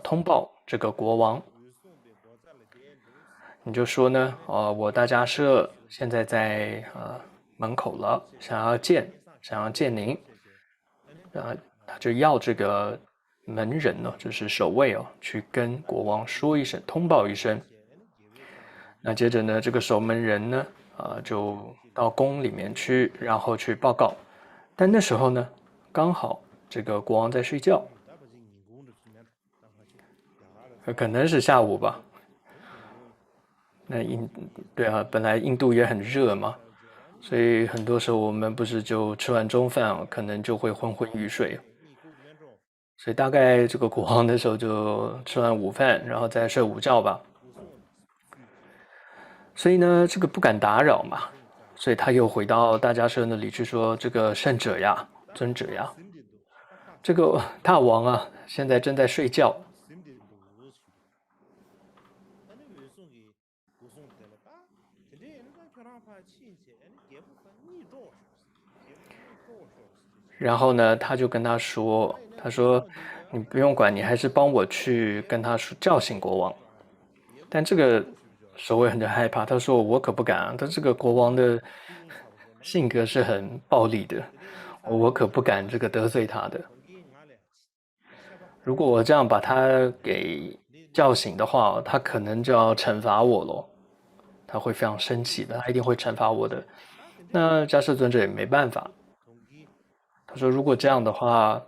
通报这个国王。你就说呢，我大迦叶现在在门口了，想要见您。他就要这个门人呢，就是守卫哦，去跟国王说一声，通报一声。那接着呢，这个守门人呢，就到宫里面去，然后去报告。但那时候呢，刚好这个国王在睡觉，可能是下午吧。那对啊，本来印度也很热嘛，所以很多时候我们不是就吃完中饭，可能就会昏昏欲睡。所以大概这个国王的时候就吃完午饭，然后再睡午觉吧。所以呢，这个不敢打扰嘛，所以他又回到大迦叶那里去说：“这个圣者呀，尊者呀，这个大王啊，现在正在睡觉。”然后呢，他就跟他说：“他说你不用管，你还是帮我去跟他说叫醒国王。”但这个守卫很害怕，他说：“我可不敢啊，他这个国王的性格是很暴力的，我可不敢这个得罪他的。如果我这样把他给叫醒的话，他可能就要惩罚我咯，他会非常生气的，他一定会惩罚我的。”那迦叶尊者也没办法，他说：“如果这样的话，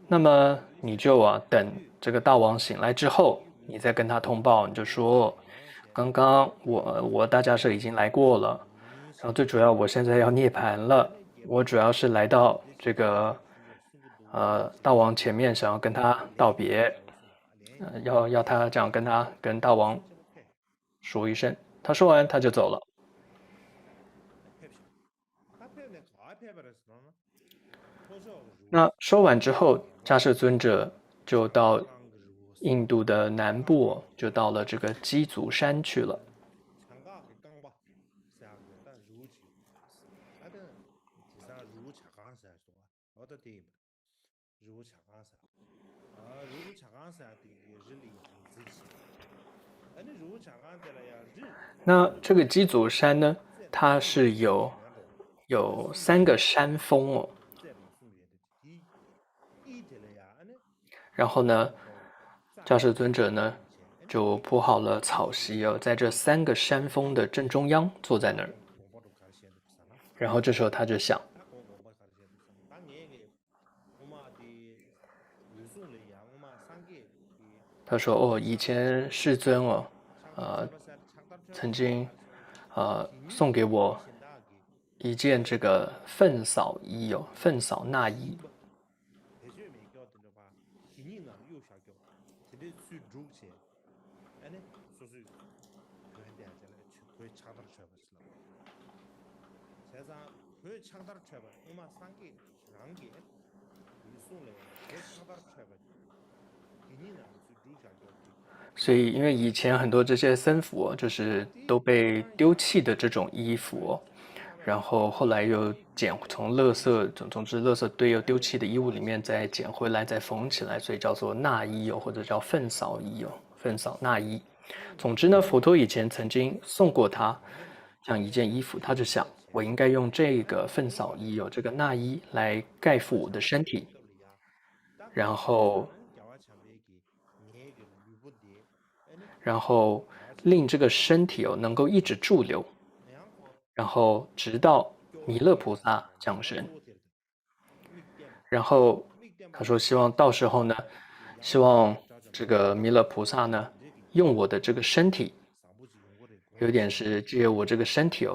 那么你就等这个大王醒来之后，你再跟他通报，你就说，刚刚我大迦叶已经来过了，然后最主要我现在要涅槃了，我主要是来到这个大王前面，想要跟他道别，要他这样跟大王说一声。”他说完他就走了。那说完之后，迦叶尊者就到印度的南部，就到了这个鸡足山去了。那这个鸡足山呢，它是有3个山峰哦。然后呢，迦叶尊者呢就铺好了草席哦，在这3个山峰的正中央坐在那儿。然后这时候他就想，他说：“哦，以前世尊哦，曾经送给我一件这个粪扫衣哦，粪扫纳衣。”所以，因为以前很多这些僧服就是都被丢弃的这种衣服然后后来又从垃圾，总之垃圾堆又丢弃的衣物里面再捡回来，再缝起来，所以叫做纳衣或者叫粪扫衣粪扫那衣。总之呢，佛陀以前曾经送过他这样一件衣服，他就想，我应该用这个粪扫衣这个那衣来盖覆我的身体，然后令这个身体能够一直驻留，然后直到弥勒菩萨降生。然后他说，希望到时候呢，希望这个弥勒菩萨呢，用我的这个身体，有点是借由我这个身体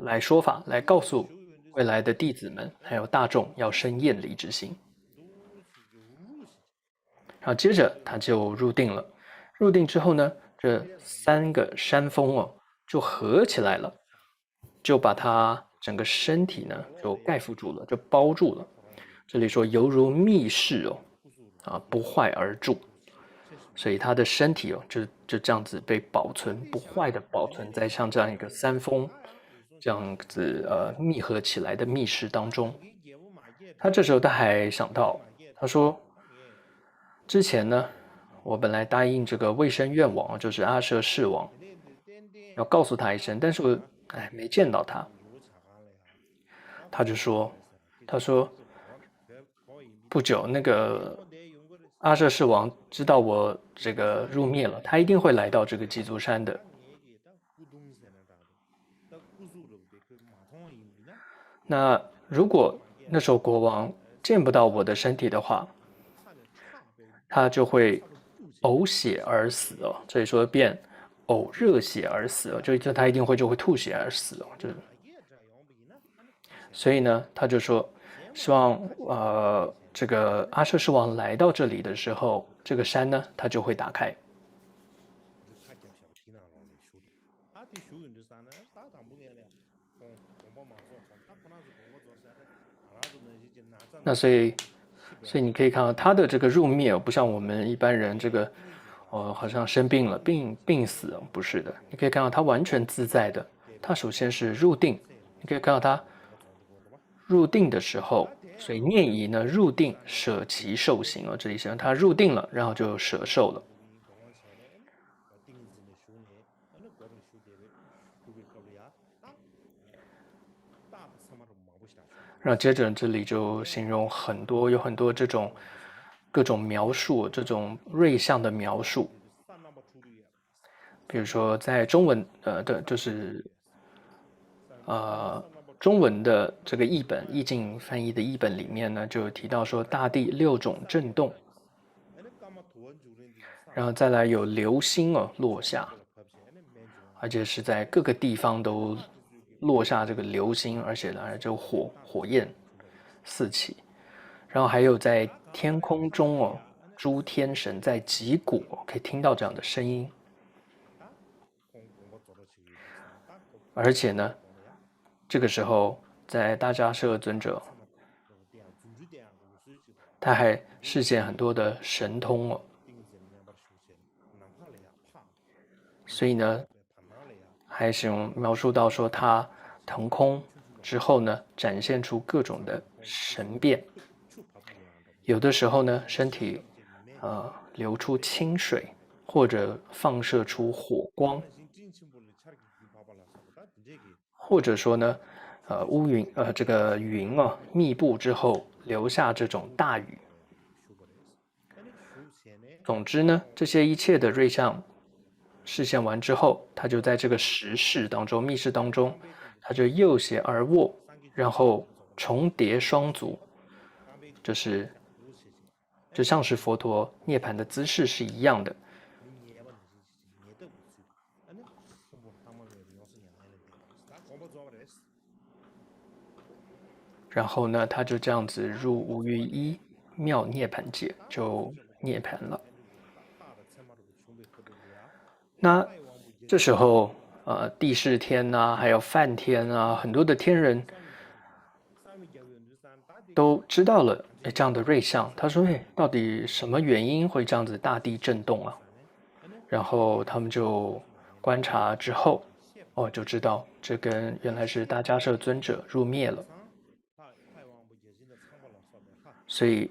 来说法，来告诉未来的弟子们还有大众要生厌离之心。然后接着他就入定了。入定之后呢，这3个山峰就合起来了，就把他整个身体呢就盖覆住了，就包住了。这里说犹如密室不坏而住，所以他的身体就这样子被保存不坏的保存在像这样一个山峰这样子密合起来的密室当中。他这时候他还想到，他说之前呢，我本来答应这个卫生院王，就是阿舍世王，要告诉他一声，但是我没见到他。他就说，他说不久那个阿舍世王知道我这个入灭了，他一定会来到这个鸡足山的。那如果那时候国王见不到我的身体的话，他就会呕血而死这里说变呕热血而死就他一定就会吐血而死所以呢，他就说，希望这个阿舍世王来到这里的时候，这个山呢，它就会打开。那所以你可以看到他的这个入灭不像我们一般人这个好像生病了病死不是的，你可以看到他完全自在的。他首先是入定，你可以看到他入定的时候，所以念仪呢入定舍其受行这里他入定了，然后就舍受了。然后接着这里就形容有很多这种各种描述，这种瑞相的描述。比如说在中文就是中文的这个译本译境翻译的译本里面呢，就有提到说大地6种震动，然后再来有流星落下，而且是在各个地方都落下这个流星，而且呢就火焰四起，然后还有在天空中诸天神在击鼓可以听到这样的声音，而且呢这个时候在大迦摄尊者他还示现很多的神通所以呢还是描述到说他腾空之后呢，展现出各种的神变，有的时候呢身体流出清水，或者放射出火光，或者说呢乌云这个云密布之后留下这种大雨。总之呢，这些一切的瑞相示现完之后，他就在这个石室当中、密室当中，他就右胁而卧，然后重叠双足，就像是佛陀涅槃的姿势是一样的。然后呢，他就这样子入无余一妙涅槃界，就涅槃了。那这时候帝释天还有梵天很多的天人都知道了这样的瑞相。他说到底什么原因会这样子大地震动然后他们就观察之后就知道这跟原来是大迦摄尊者入灭了。所以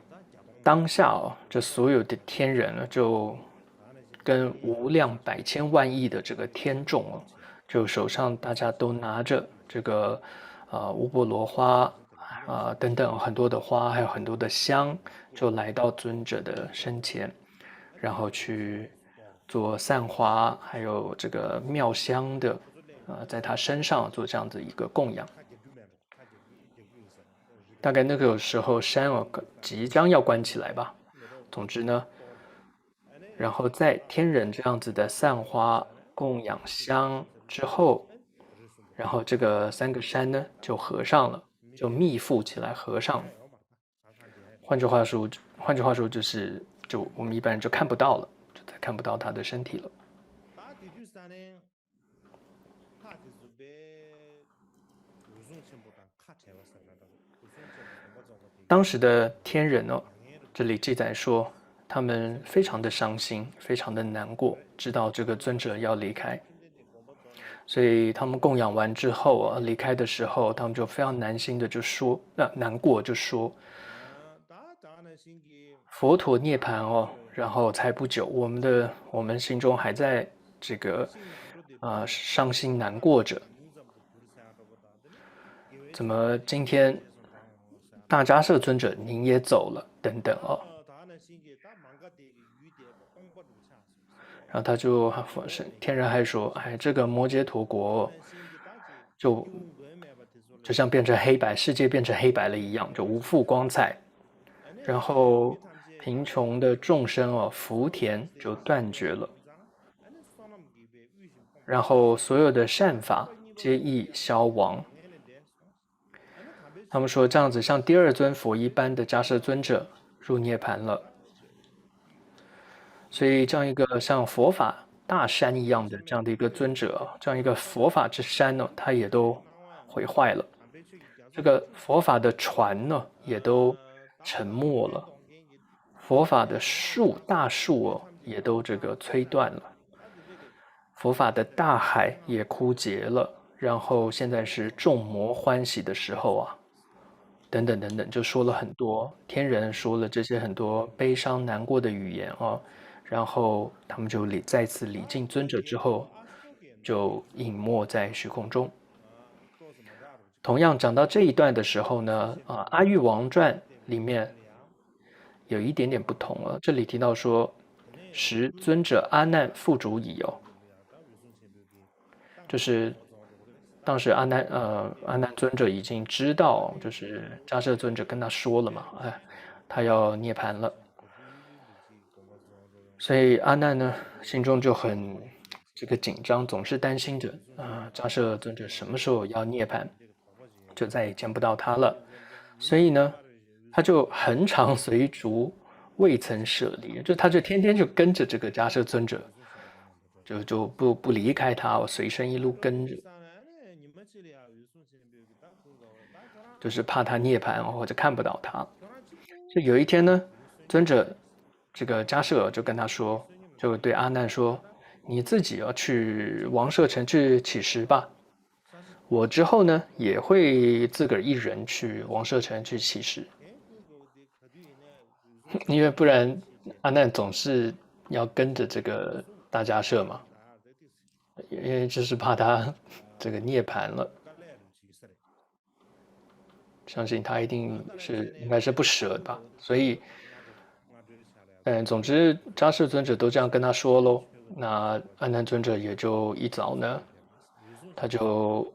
当下这所有的天人就跟无量百千万亿的这个天众哦，就手上大家都拿着这个乌波罗花等等很多的花，还有很多的香，就来到尊者的身前，然后去做散花，还有这个妙香的在他身上做这样的一个供养。大概那个时候山即将要关起来吧。总之呢，然后在天人这样子的散花供养香之后，然后这个3个山呢就合上了，就密附起来合上了。换句话说就我们一般人就看不到了，就再看不到他的身体了。当时的天人哦，这里记载说，他们非常的伤心，非常的难过，知道这个尊者要离开，所以他们供养完之后离开的时候，他们就非常难心的就说，难过就说，佛陀涅槃哦，然后才不久，我们心中还在这个伤心难过着，怎么今天大迦叶尊者您也走了等等哦。然后他就天人还说，哎，这个摩羯陀国就像变成黑白，世界变成黑白了一样，就无复光彩。然后贫穷的众生哦，福田就断绝了。然后所有的善法皆易消亡。他们说这样子，像第二尊佛一般的迦叶尊者入涅盘了。所以这样一个像佛法大山一样的这样的一个尊者，这样一个佛法之山呢，它也都毁坏了。这个佛法的船呢，也都沉没了。佛法的大树哦，也都这个摧断了。佛法的大海也枯竭了。然后现在是众魔欢喜的时候啊，等等等等，就说了很多天人说了这些很多悲伤难过的语言哦。然后他们就再次礼敬尊者之后，就隐没在虚空中。同样讲到这一段的时候呢，阿育王传里面有一点点不同了。这里提到说，时尊者阿难付主矣哦，就是当时阿难尊者已经知道，就是迦叶尊者跟他说了嘛，哎，他要涅槃了。所以阿难呢，心中就很这个紧张，总是担心着迦叶尊者什么时候要涅槃，就再也见不到他了。所以呢，他就恒常随逐，未曾舍离，他就天天就跟着这个迦叶尊者，就不离开他，随身一路跟着，就是怕他涅槃或者看不到他。就有一天呢，尊者这个迦叶就跟他说，就对阿难说：“你自己要去王舍城去乞食吧，我之后呢也会自个儿一人去王舍城去乞食，因为不然阿难总是要跟着这个大迦叶嘛，因为就是怕他这个涅槃了，相信他一定应该是不舍吧，所以。”总之，迦叶尊者都这样跟他说喽。那阿难尊者也就一早呢，他就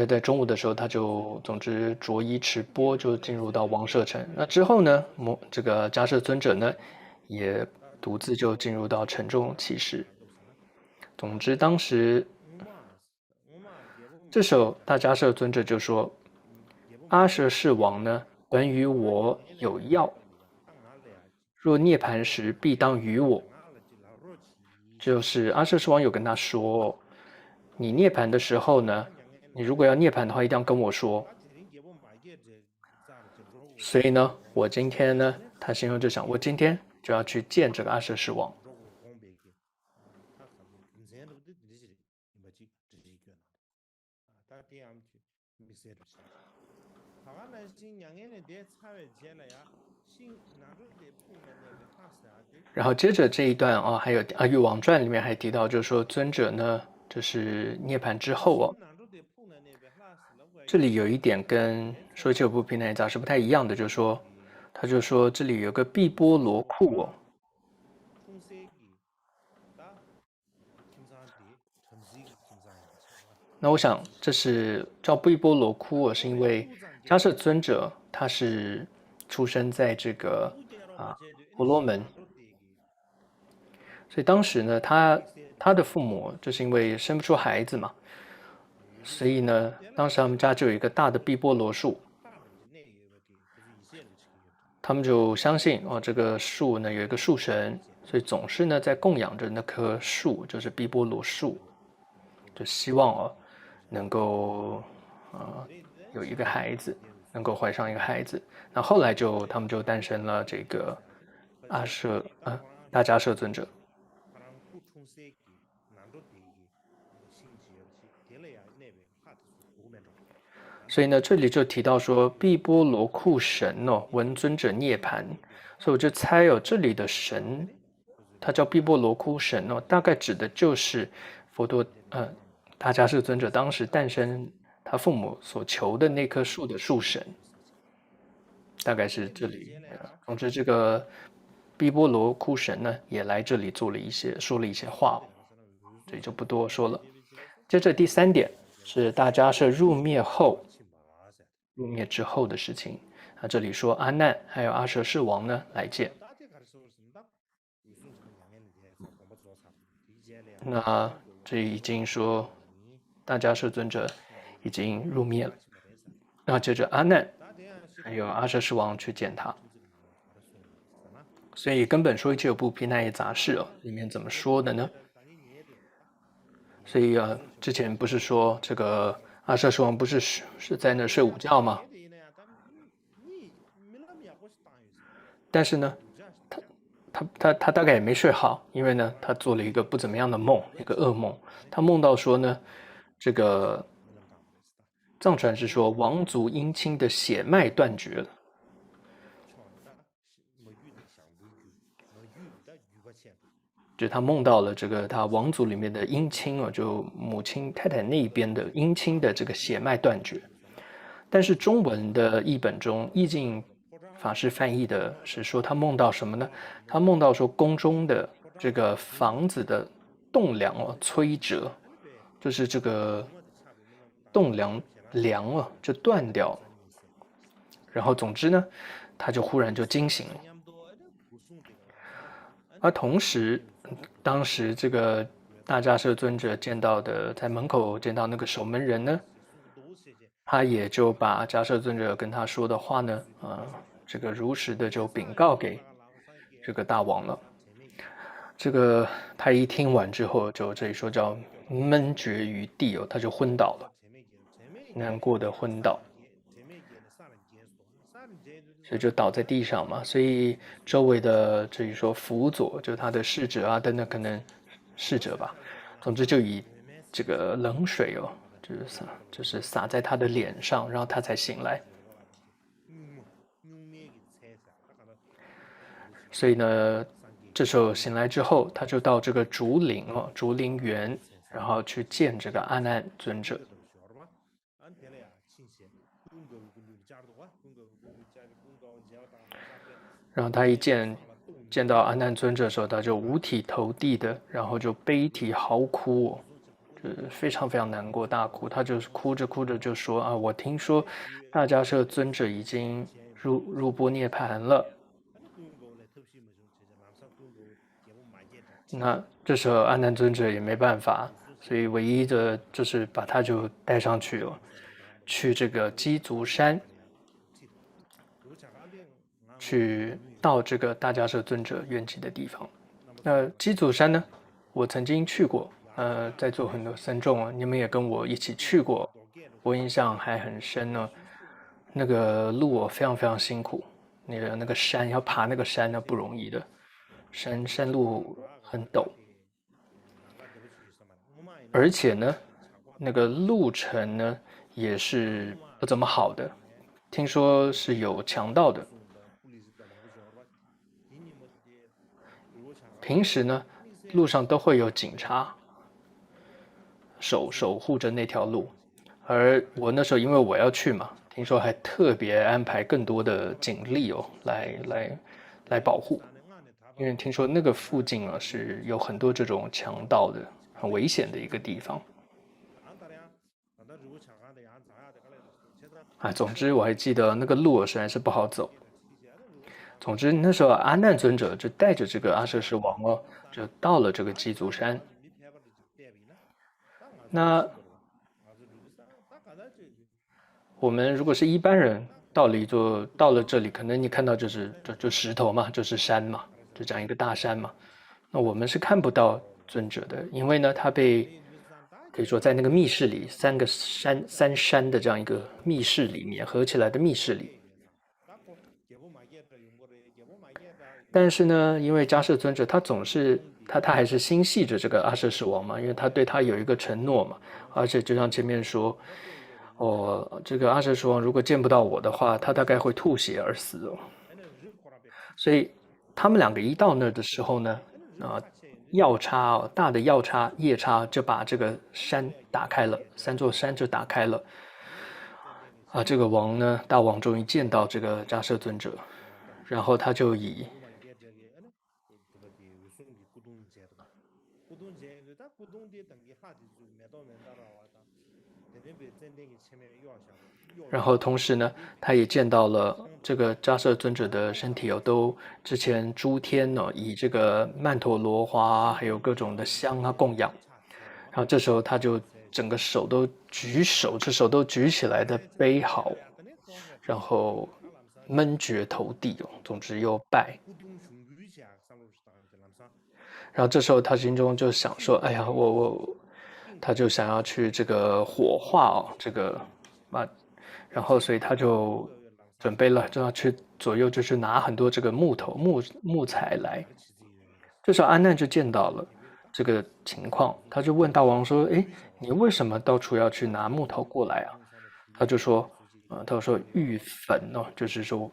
在中午的时候，他就总之着衣持钵就进入到王舍城。那之后呢，这个迦叶尊者呢，也独自就进入到城中乞食。总之，当时这时候大迦叶尊者就说：“阿舍世王呢，本与我有药。”若涅槃时，必当与我。就是阿舍世王有跟他说，你涅槃的时候呢，你如果要涅槃的话，一定要跟我说。所以呢，我今天呢，他心中就想，我今天就要去见这个阿舍世王。然后接着这一段啊，还有《玉王传》里面还提到，就是说尊者呢，就是涅槃之后哦，这里有一点跟说这部毗奈耶杂是不太一样的，就是说，他就说这里有个毕波罗库哦。那我想这是叫毕波罗库哦，是因为迦摄尊者他是出生在这个婆罗门，所以当时呢，他的父母就是因为生不出孩子嘛，所以呢，当时他们家就有一个大的毕波罗树，他们就相信哦，这个树呢有一个树神，所以总是呢在供养着那棵树，就是毕波罗树，就希望哦能够有一个孩子，能够怀上一个孩子。那后来他们就诞生了这个大迦摄尊者。所以呢，这里就提到说，毕波罗库神哦，闻尊者涅槃，所以我就猜哦，这里的神，他叫毕波罗库神哦，大概指的就是佛陀大迦摄尊者当时诞生他父母所求的那棵树的树神，大概是这里。总之，这个毕波罗库神呢，也来这里说了一些话，这里就不多说了。接着第3点是大迦摄入灭之后的事情。这里说阿难还有阿舍世王呢来见。那这已经说大迦摄尊者已经入灭了。那接着阿难还有阿舍世王去见他。所以根本说一部毗奈耶杂事哦，里面怎么说的呢？所以之前不是说这个阿舍世王不是在那睡午觉吗？但是呢，他大概也没睡好，因为呢，他做了一个不怎么样的梦，一个噩梦。他梦到说呢，这个藏传是说王族姻亲的血脉断绝了。就他梦到了这个他王族里面的姻亲哦，就母亲太太那边的姻亲的这个血脉断绝。但是中文的译本中，意境法师翻译的是说他梦到什么呢？他梦到说宫中的这个房子的栋梁哦摧折，就是这个栋梁哦就断掉。然后总之呢，他就忽然就惊醒了。而同时，当时这个大迦摄尊者在门口见到那个守门人呢，他也就把迦摄尊者跟他说的话呢，这个如实的就禀告给这个大王了。这个他一听完之后，就这里说叫闷绝于地哦，他就昏倒了，难过的昏倒。所以就倒在地上嘛，所以周围的这里说辅佐，就是他的侍者啊等等，可能侍者吧，总之就以这个冷水哦，就是洒在他的脸上，然后他才醒来。所以呢，这时候醒来之后，他就到这个竹林园，然后去见这个阿难尊者。然后他一见到阿难尊者的时候，他就五体投地的，然后就悲啼嚎哭哦，就是非常非常难过，大哭。他就是哭着哭着就说啊，我听说大迦摄尊者已经入波涅槃了。那这时候阿难尊者也没办法，所以唯一的就是把他就带上去了，去这个鸡足山。去到这个大迦摄尊者圆寂的地方。鸡足山呢，我曾经去过，在座很多僧众啊，你们也跟我一起去过，我印象还很深呢。那个路非常非常辛苦，那个山要爬那个山呢不容易的，山路很陡，而且呢，那个路程呢也是不怎么好的，听说是有强盗的。平时呢，路上都会有警察守护着那条路，而我那时候因为我要去嘛，听说还特别安排更多的警力哦，来保护，因为听说那个附近啊是有很多这种强盗的，很危险的一个地方。啊，总之我还记得那个路实在是不好走。总之那时候阿难尊者就带着这个阿舍世王哦，就到了这个鸡足山。那我们如果是一般人，到了这里，可能你看到就石头嘛，就是山嘛，就这样一个大山嘛。那我们是看不到尊者的，因为呢，他可以说在那个密室里，三山的这样一个密室里面合起来的密室里。但是呢，因为迦摄尊者他总是他还是心系着这个阿舍世王嘛，因为他对他有一个承诺嘛，而且就像前面说，这个阿舍世王如果见不到我的话，他大概会吐血而死哦。所以他们两个一到那儿的时候呢，药叉哦，大的药叉夜叉就把这个山打开了，三座山就打开了。这个王呢，大王终于见到这个迦摄尊者，然后他就以然后同时呢，他也见到了这个迦摄尊者的身体都之前诸天以这个曼陀罗花还有各种的香供养，然后这时候他就整个手都举起来的悲嚎，然后闷绝头地总之又拜。然后这时候他心中就想说：“哎呀，他就想要去这个火化这个然后所以他就准备了，就要去左右就去拿很多这个木材来。这时候阿难就见到了这个情况，他就问大王说：“哎，你为什么到处要去拿木头过来啊？”他就说：“他说欲焚就是说，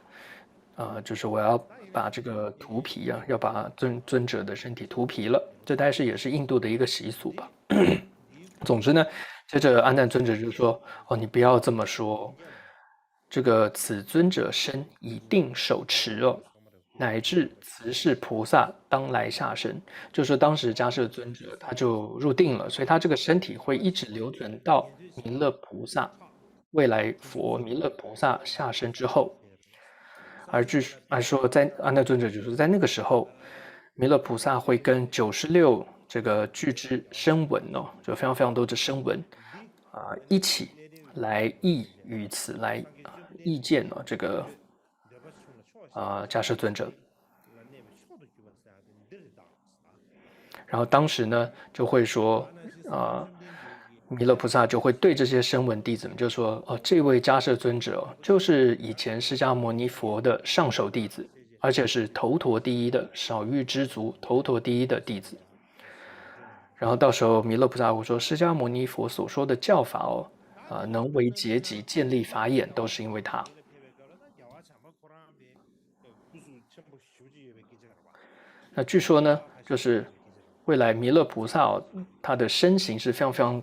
就是我要把这个涂皮要把尊者的身体涂皮了。这大概也是印度的一个习俗吧。总之呢，接着阿难尊者就说：你不要这么说，这个此尊者身已定手持乃至慈氏菩萨当来下生，就说当时迦摄尊者他就入定了，所以他这个身体会一直留存到弥勒菩萨未来佛弥勒菩萨下生之后。而说在阿难尊者就说在那个时候，弥勒菩萨会跟96这个具之声闻就非常非常多的声闻一起来于此来意见这个迦摄尊者。然后当时呢就会说弥勒菩萨就会对这些声闻弟子们就说：这位迦摄尊者就是以前释迦牟尼佛的上首弟子，而且是头陀第一的少欲知足头陀第一的弟子。然后到时候弥勒菩萨会说：释迦牟尼佛所说的教法能为结集建立法眼，都是因为他。那据说呢，就是未来弥勒菩萨他的身形是非常非常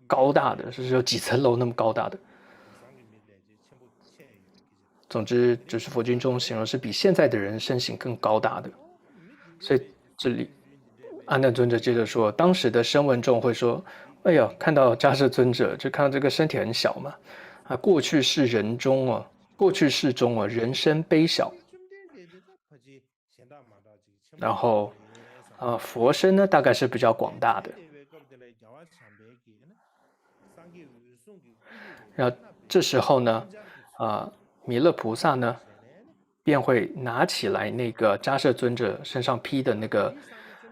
高大的，是有几层楼那么高大的。总之，就是佛经中形容是比现在的人身形更高大的。所以这里阿难尊者接着说，当时的声闻众会说：哎呀，看到迦摄尊者，就看到这个身体很小嘛，过去世中人身卑小，然后佛身呢大概是比较广大的。然后这时候呢，弥勒菩萨呢便会拿起来那个迦摄尊者身上披的那个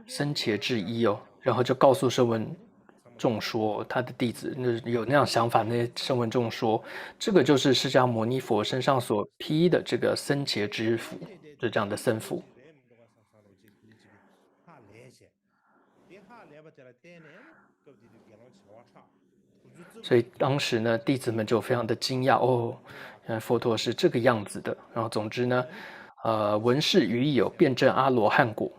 僧伽制衣然后就告诉声闻众说，他的弟子有那样想法，那些声闻众说，这个就是释迦牟尼佛身上所披的这个僧伽之服，就这样的僧服。所以当时呢，弟子们就非常的惊讶原来佛陀是这个样子的。然后总之呢，闻是于有辩证阿罗汉果，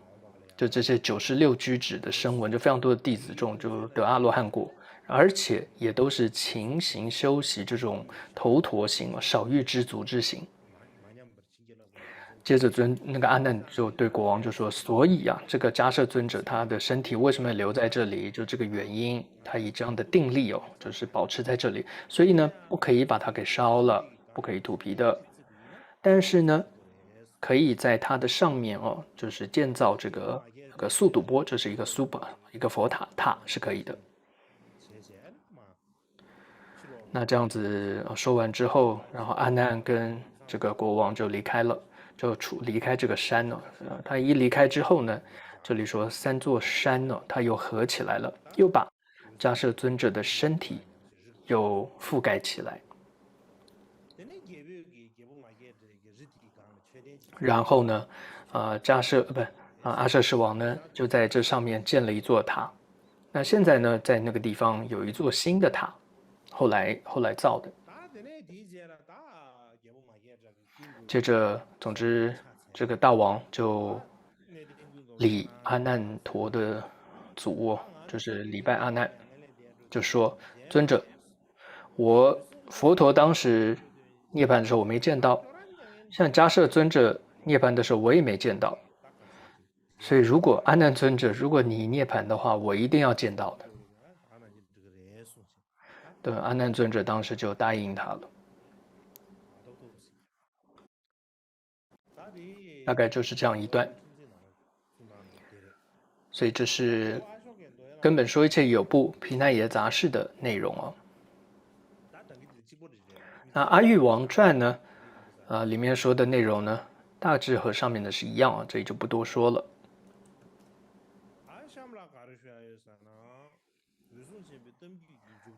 就这些96居止的声闻，就非常多的弟子众就得阿罗汉果，而且也都是勤行修习这种头陀行少欲知足之行。接着那个阿难就对国王就说：“所以啊，这个迦摄尊者他的身体为什么留在这里？就这个原因，他以这样的定力就是保持在这里。所以呢，不可以把它给烧了，不可以吐皮的。但是呢，可以在它的上面就是建造这个速度波，这是一个一个佛塔是可以的。那这样子说完之后，然后阿难跟这个国王就离开了。”就离开这个山了。他一离开之后呢，这里说3座山呢，他又合起来了，又把迦摄尊者的身体又覆盖起来。然后呢，阿舍世王呢，就在这上面建了一座塔。那现在呢，在那个地方有一座新的塔，后来造的。接着，总之，这个大王就礼阿难陀的祖，就是礼拜阿难，就说：“尊者，我佛陀当时涅槃的时候我没见到，像迦摄尊者涅槃的时候我也没见到，所以如果阿难尊者，如果你涅槃的话，我一定要见到的。”对，阿难尊者当时就答应他了。大概就是这样一段，所以这是根本说一切有部毗奈耶杂事的内容那阿育王传呢，里面说的内容呢，大致和上面的是一样这里就不多说了。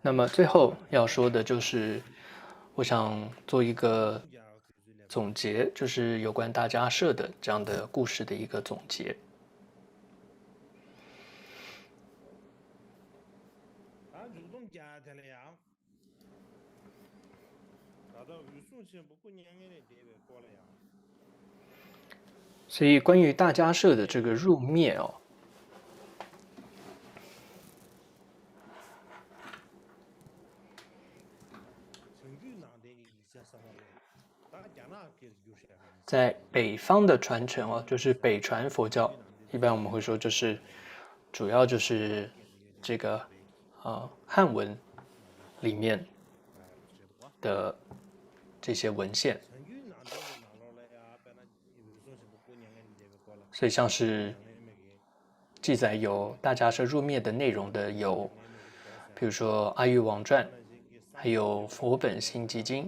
那么最后要说的就是，我想做一个总结，就是有关大迦摄的这样的故事的一个总结。所以关于大迦摄的这个入灭在北方的传承就是北传佛教，一般我们会说就是主要就是这个汉文里面的这些文献，所以像是记载有大迦摄入灭的内容的有，比如说《阿育王传》，还有《佛本行集经》。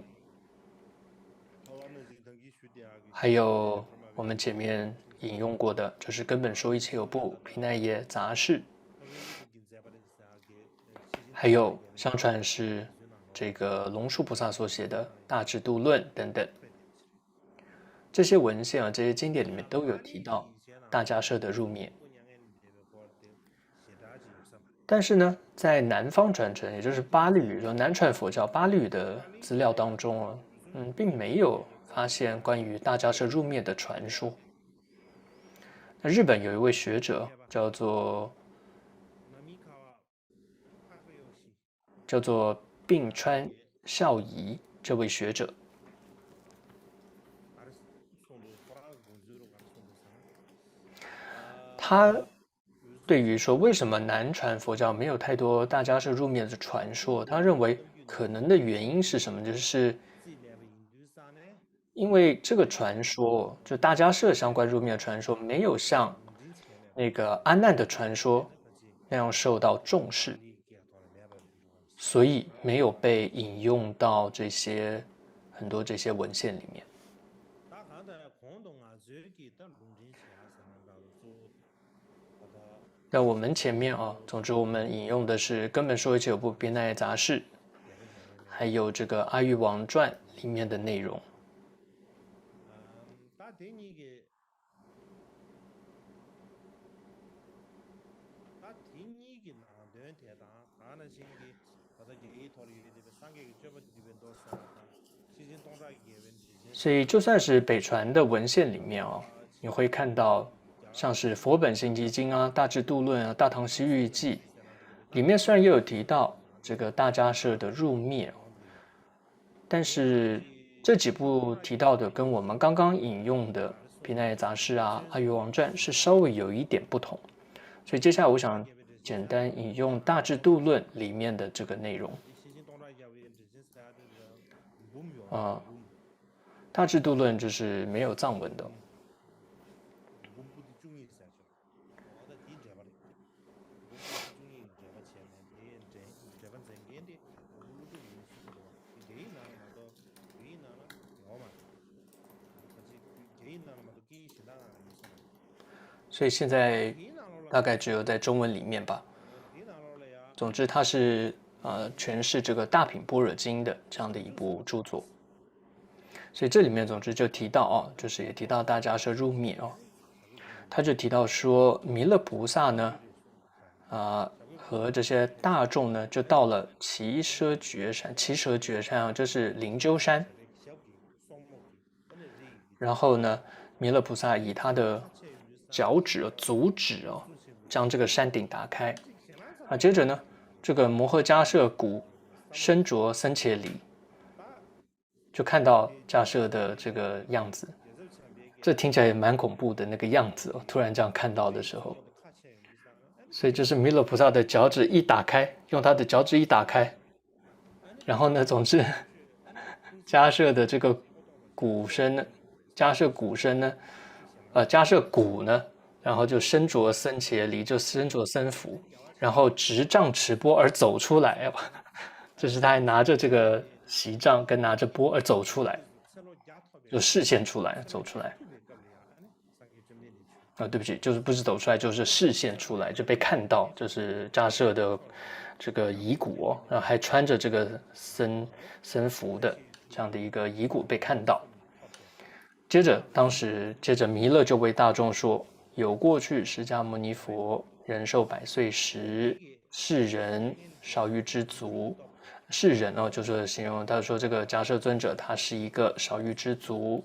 还有我们前面引用过的，就是根本说一切有部毗奈耶杂事，还有相传是这个龙树菩萨所写的《大智度论》等等。这些文献这些经典里面都有提到大迦摄的入灭。但是呢，在南方传承，也就是巴利语，南传佛教巴利语的资料当中并没有发现关于大迦摄入灭的传说。那日本有一位学者叫做并川孝仪，这位学者，他对于说为什么南传佛教没有太多大迦摄入灭的传说，他认为可能的原因是什么？就是因为这个传说，就大迦摄相关入灭的传说，没有像那个阿难的传说那样受到重视，所以没有被引用到很多这些文献里面。那我们前面总之我们引用的是根本说一切有部毗奈耶杂事，还有这个阿育王传里面的内容。所以就算是北传的文献里面你会看到像是佛本行集经啊、大智度论啊、大唐西域记，里面虽然也有提到这个大迦叶的入灭，但是这几部提到的跟我们刚刚引用的毗奈耶杂事啊、阿育王传是稍微有一点不同，所以接下来我想简单引用大智度论里面的这个内容。大智度论就是没有藏文的。所以现在大概只有在中文里面吧。总之，它是诠释这个大品般若经的这样的一部著作。所以这里面总之就提到就是也提到大迦叶入灭他就提到说弥勒菩萨呢，和这些大众呢就到了耆阇觉山，耆阇觉山这是灵鹫山。然后呢，弥勒菩萨以他的脚趾、足趾将这个山顶打开接着呢，这个摩诃迦叶骨身着僧伽梨，就看到迦叶的这个样子，这听起来也蛮恐怖的那个样子突然这样看到的时候，所以就是弥勒菩萨的脚趾一打开，用他的脚趾一打开，然后呢，总之迦叶的这个骨身呢，迦叶骨身呢，迦叶骨呢，然后就身着僧伽梨，就身着僧服，然后执杖持钵而走出来就是他还拿着这个席杖跟拿着钵而走出来，就视线出来，走出来。对不起，就是不是走出来，就是视线出来，就被看到，就是迦叶的这个遗骨然后还穿着这个僧服的这样的一个遗骨被看到。接着弥勒就为大众说：有过去释迦牟尼佛人寿100岁时，世人少欲知足。世人就是形容他说这个迦叶尊者他是一个少欲知足，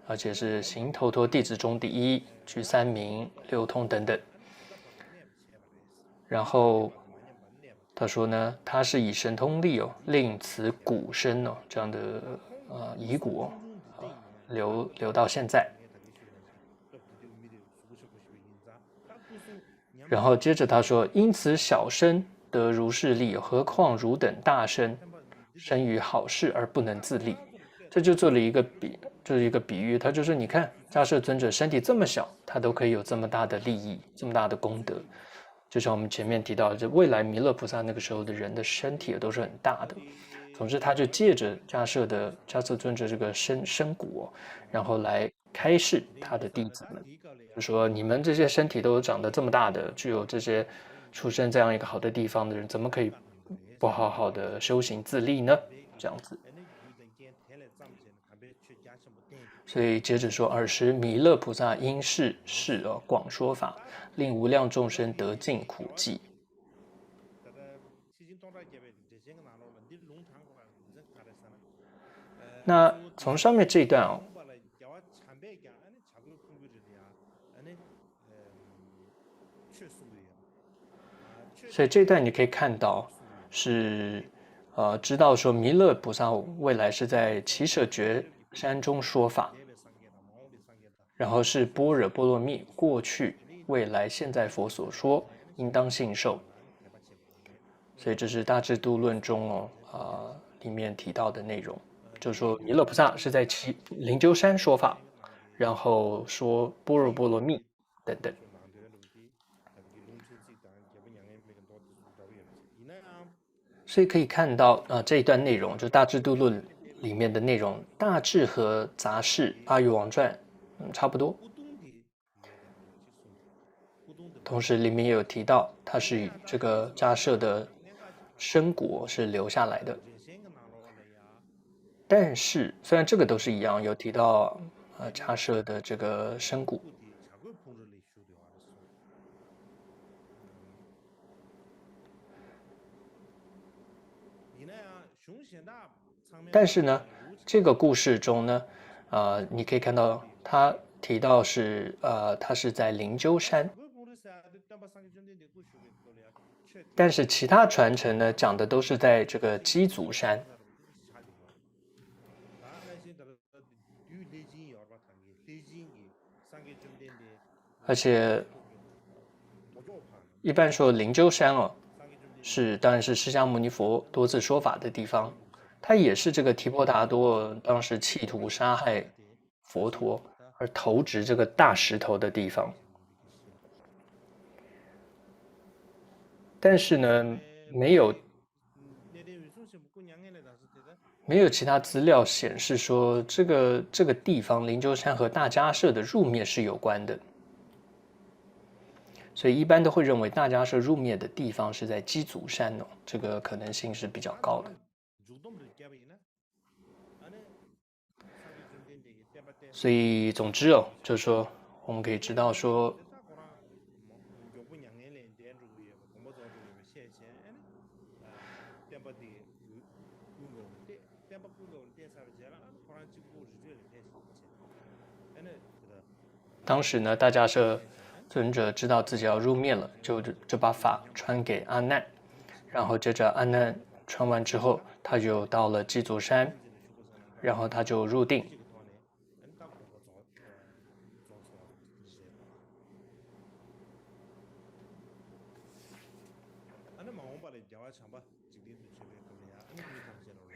而且是行头陀弟子中第一，居3名6通等等。然后他说呢，他是以神通力令此骨身这样的遗骨留到现在。然后接着他说，因此小身得如是力，何况汝等大身，生于好事而不能自立。这就做了一个比喻，他就说你看迦叶尊者身体这么小，他都可以有这么大的利益，这么大的功德。就像我们前面提到的，未来弥勒菩萨那个时候的人的身体也都是很大的。总之他就借着迦叶尊者这个身骨然后来开示他的弟子们，就说你们这些身体都长得这么大的，具有这些出生这样一个好的地方的人，怎么可以不好好的修行自立呢？这样子。所以接着说，尔时弥勒菩萨因是事广说法，令无量众生得尽苦际。那从上面这一段所以这一段你可以看到是知道说弥勒菩萨未来是在耆阇觉山中说法，然后是般若波罗蜜，过去未来现在佛所说，应当信受。所以这是大智度论中里面提到的内容，就是说弥勒菩萨是在灵鹫山说法，然后说般若波罗蜜等等。所以可以看到这一段内容，就大智度论里面的内容，大致和杂事阿育王传差不多。同时里面也有提到，它是以这个迦叶的身骨是留下来的。但是虽然这个都是一样，有提到迦叶的这个身骨，但是呢，这个故事中呢，你可以看到他提到是它是在灵鹫山，但是其他传承呢讲的都是在这个鸡足山。而且一般说灵鹫山哦，当然是释迦牟尼佛多次说法的地方，它也是这个提婆达多当时企图杀害佛陀而投掷这个大石头的地方。但是呢，没有其他资料显示说这个地方灵鹫山和大迦叶的入灭是有关的，所以一般都会认为大迦叶入灭的地方是在鸡足山哦，这个可能性是比较高的。所以总之哦，就是说我们可以知道说，当时呢，大迦叶尊者知道自己要入灭了，就把法传给阿难，然后接着阿难传完之后，他就到了鸡足山，然后他就入定。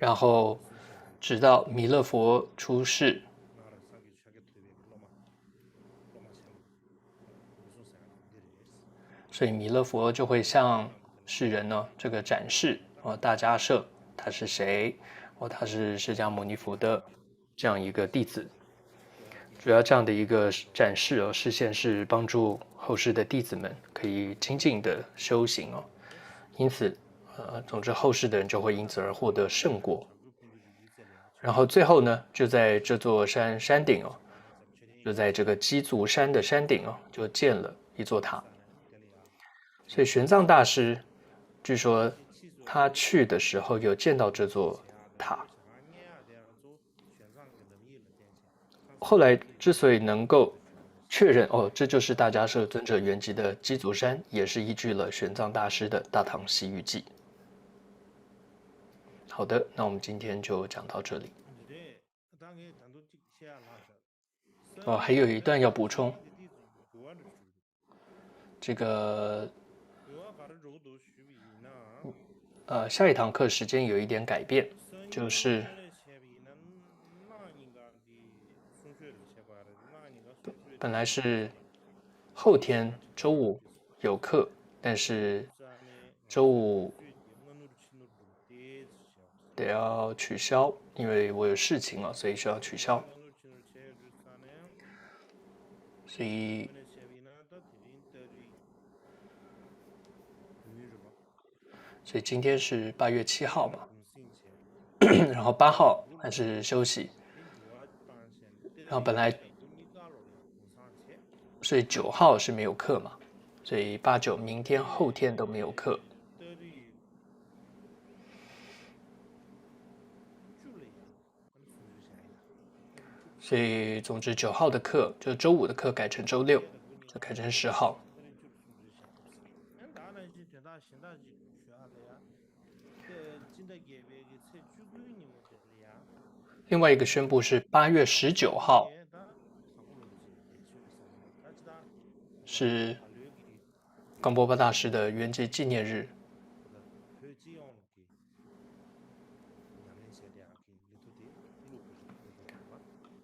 然后直到弥勒佛出世，所以弥勒佛就会向世人呢这个展示大迦叶他是谁，他是释迦牟尼佛的这样一个弟子。主要这样的一个展示视线是帮助后世的弟子们可以精进的修行因此总之后世的人就会因此而获得圣果。然后最后呢，就在这座山顶就在这个鸡足山的山顶就建了一座塔。所以玄奘大师据说他去的时候有见到这座塔。后来之所以能够确认这就是大迦叶尊者原籍的鸡足山，也是依据了玄奘大师的《大唐西域记》。好的，那我们今天就讲到这里。还有一段要补充，这个下一堂课时间有一点改变，就是本来是后天周五有课，但是周五得要取消，因为我有事情所以需要取消。所以今天是8月7号嘛，然后8号还是休息，然后本来所以9号是没有课嘛，所以8、9明天后天都没有课。所以总之9号的课就周五的课改成周6，就改成10号。另外一个宣布是8月19号，是冈波巴大师的圆寂纪念日。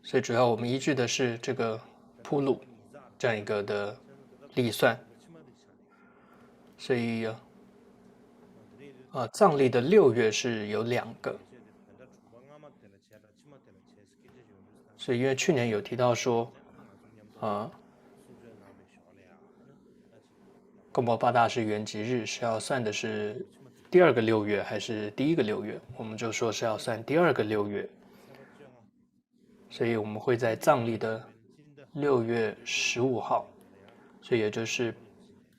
所以主要我们依据的是这个铺路这样一个的历算。所以藏历的6月是有2个。所以因为去年有提到说冈波巴大师圆寂日是要算的是第2个6月还是第1个6月，我们就说是要算第2个6月。所以我们会在藏历的6月15号，所以也就是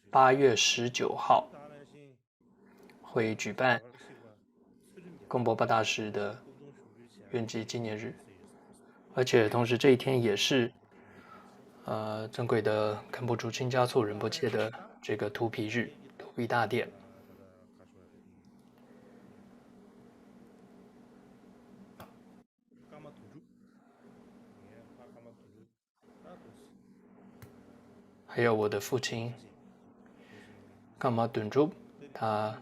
8月19号会举办冈波巴大师的圆寂纪念日，而且同时这一天也是珍贵的堪布竹清嘉措仁波切的这个荼毗日、荼毗大典。还有我的父亲干玛敦珠，他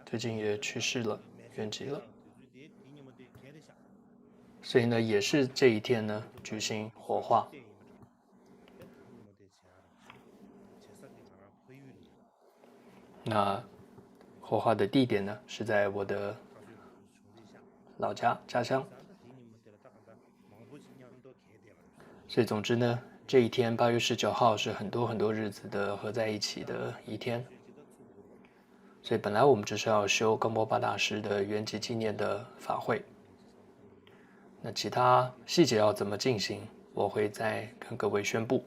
最近也去世了，圆寂了。所以呢，也是这一天呢举行火化。那火化的地点呢是在我的老家家乡。所以总之呢，这一天8月19号是很多日子的合在一起的一天。所以本来我们就是要修冈波巴大师的圆寂纪念的法会。那其他细节要怎么进行，我会再跟各位宣布。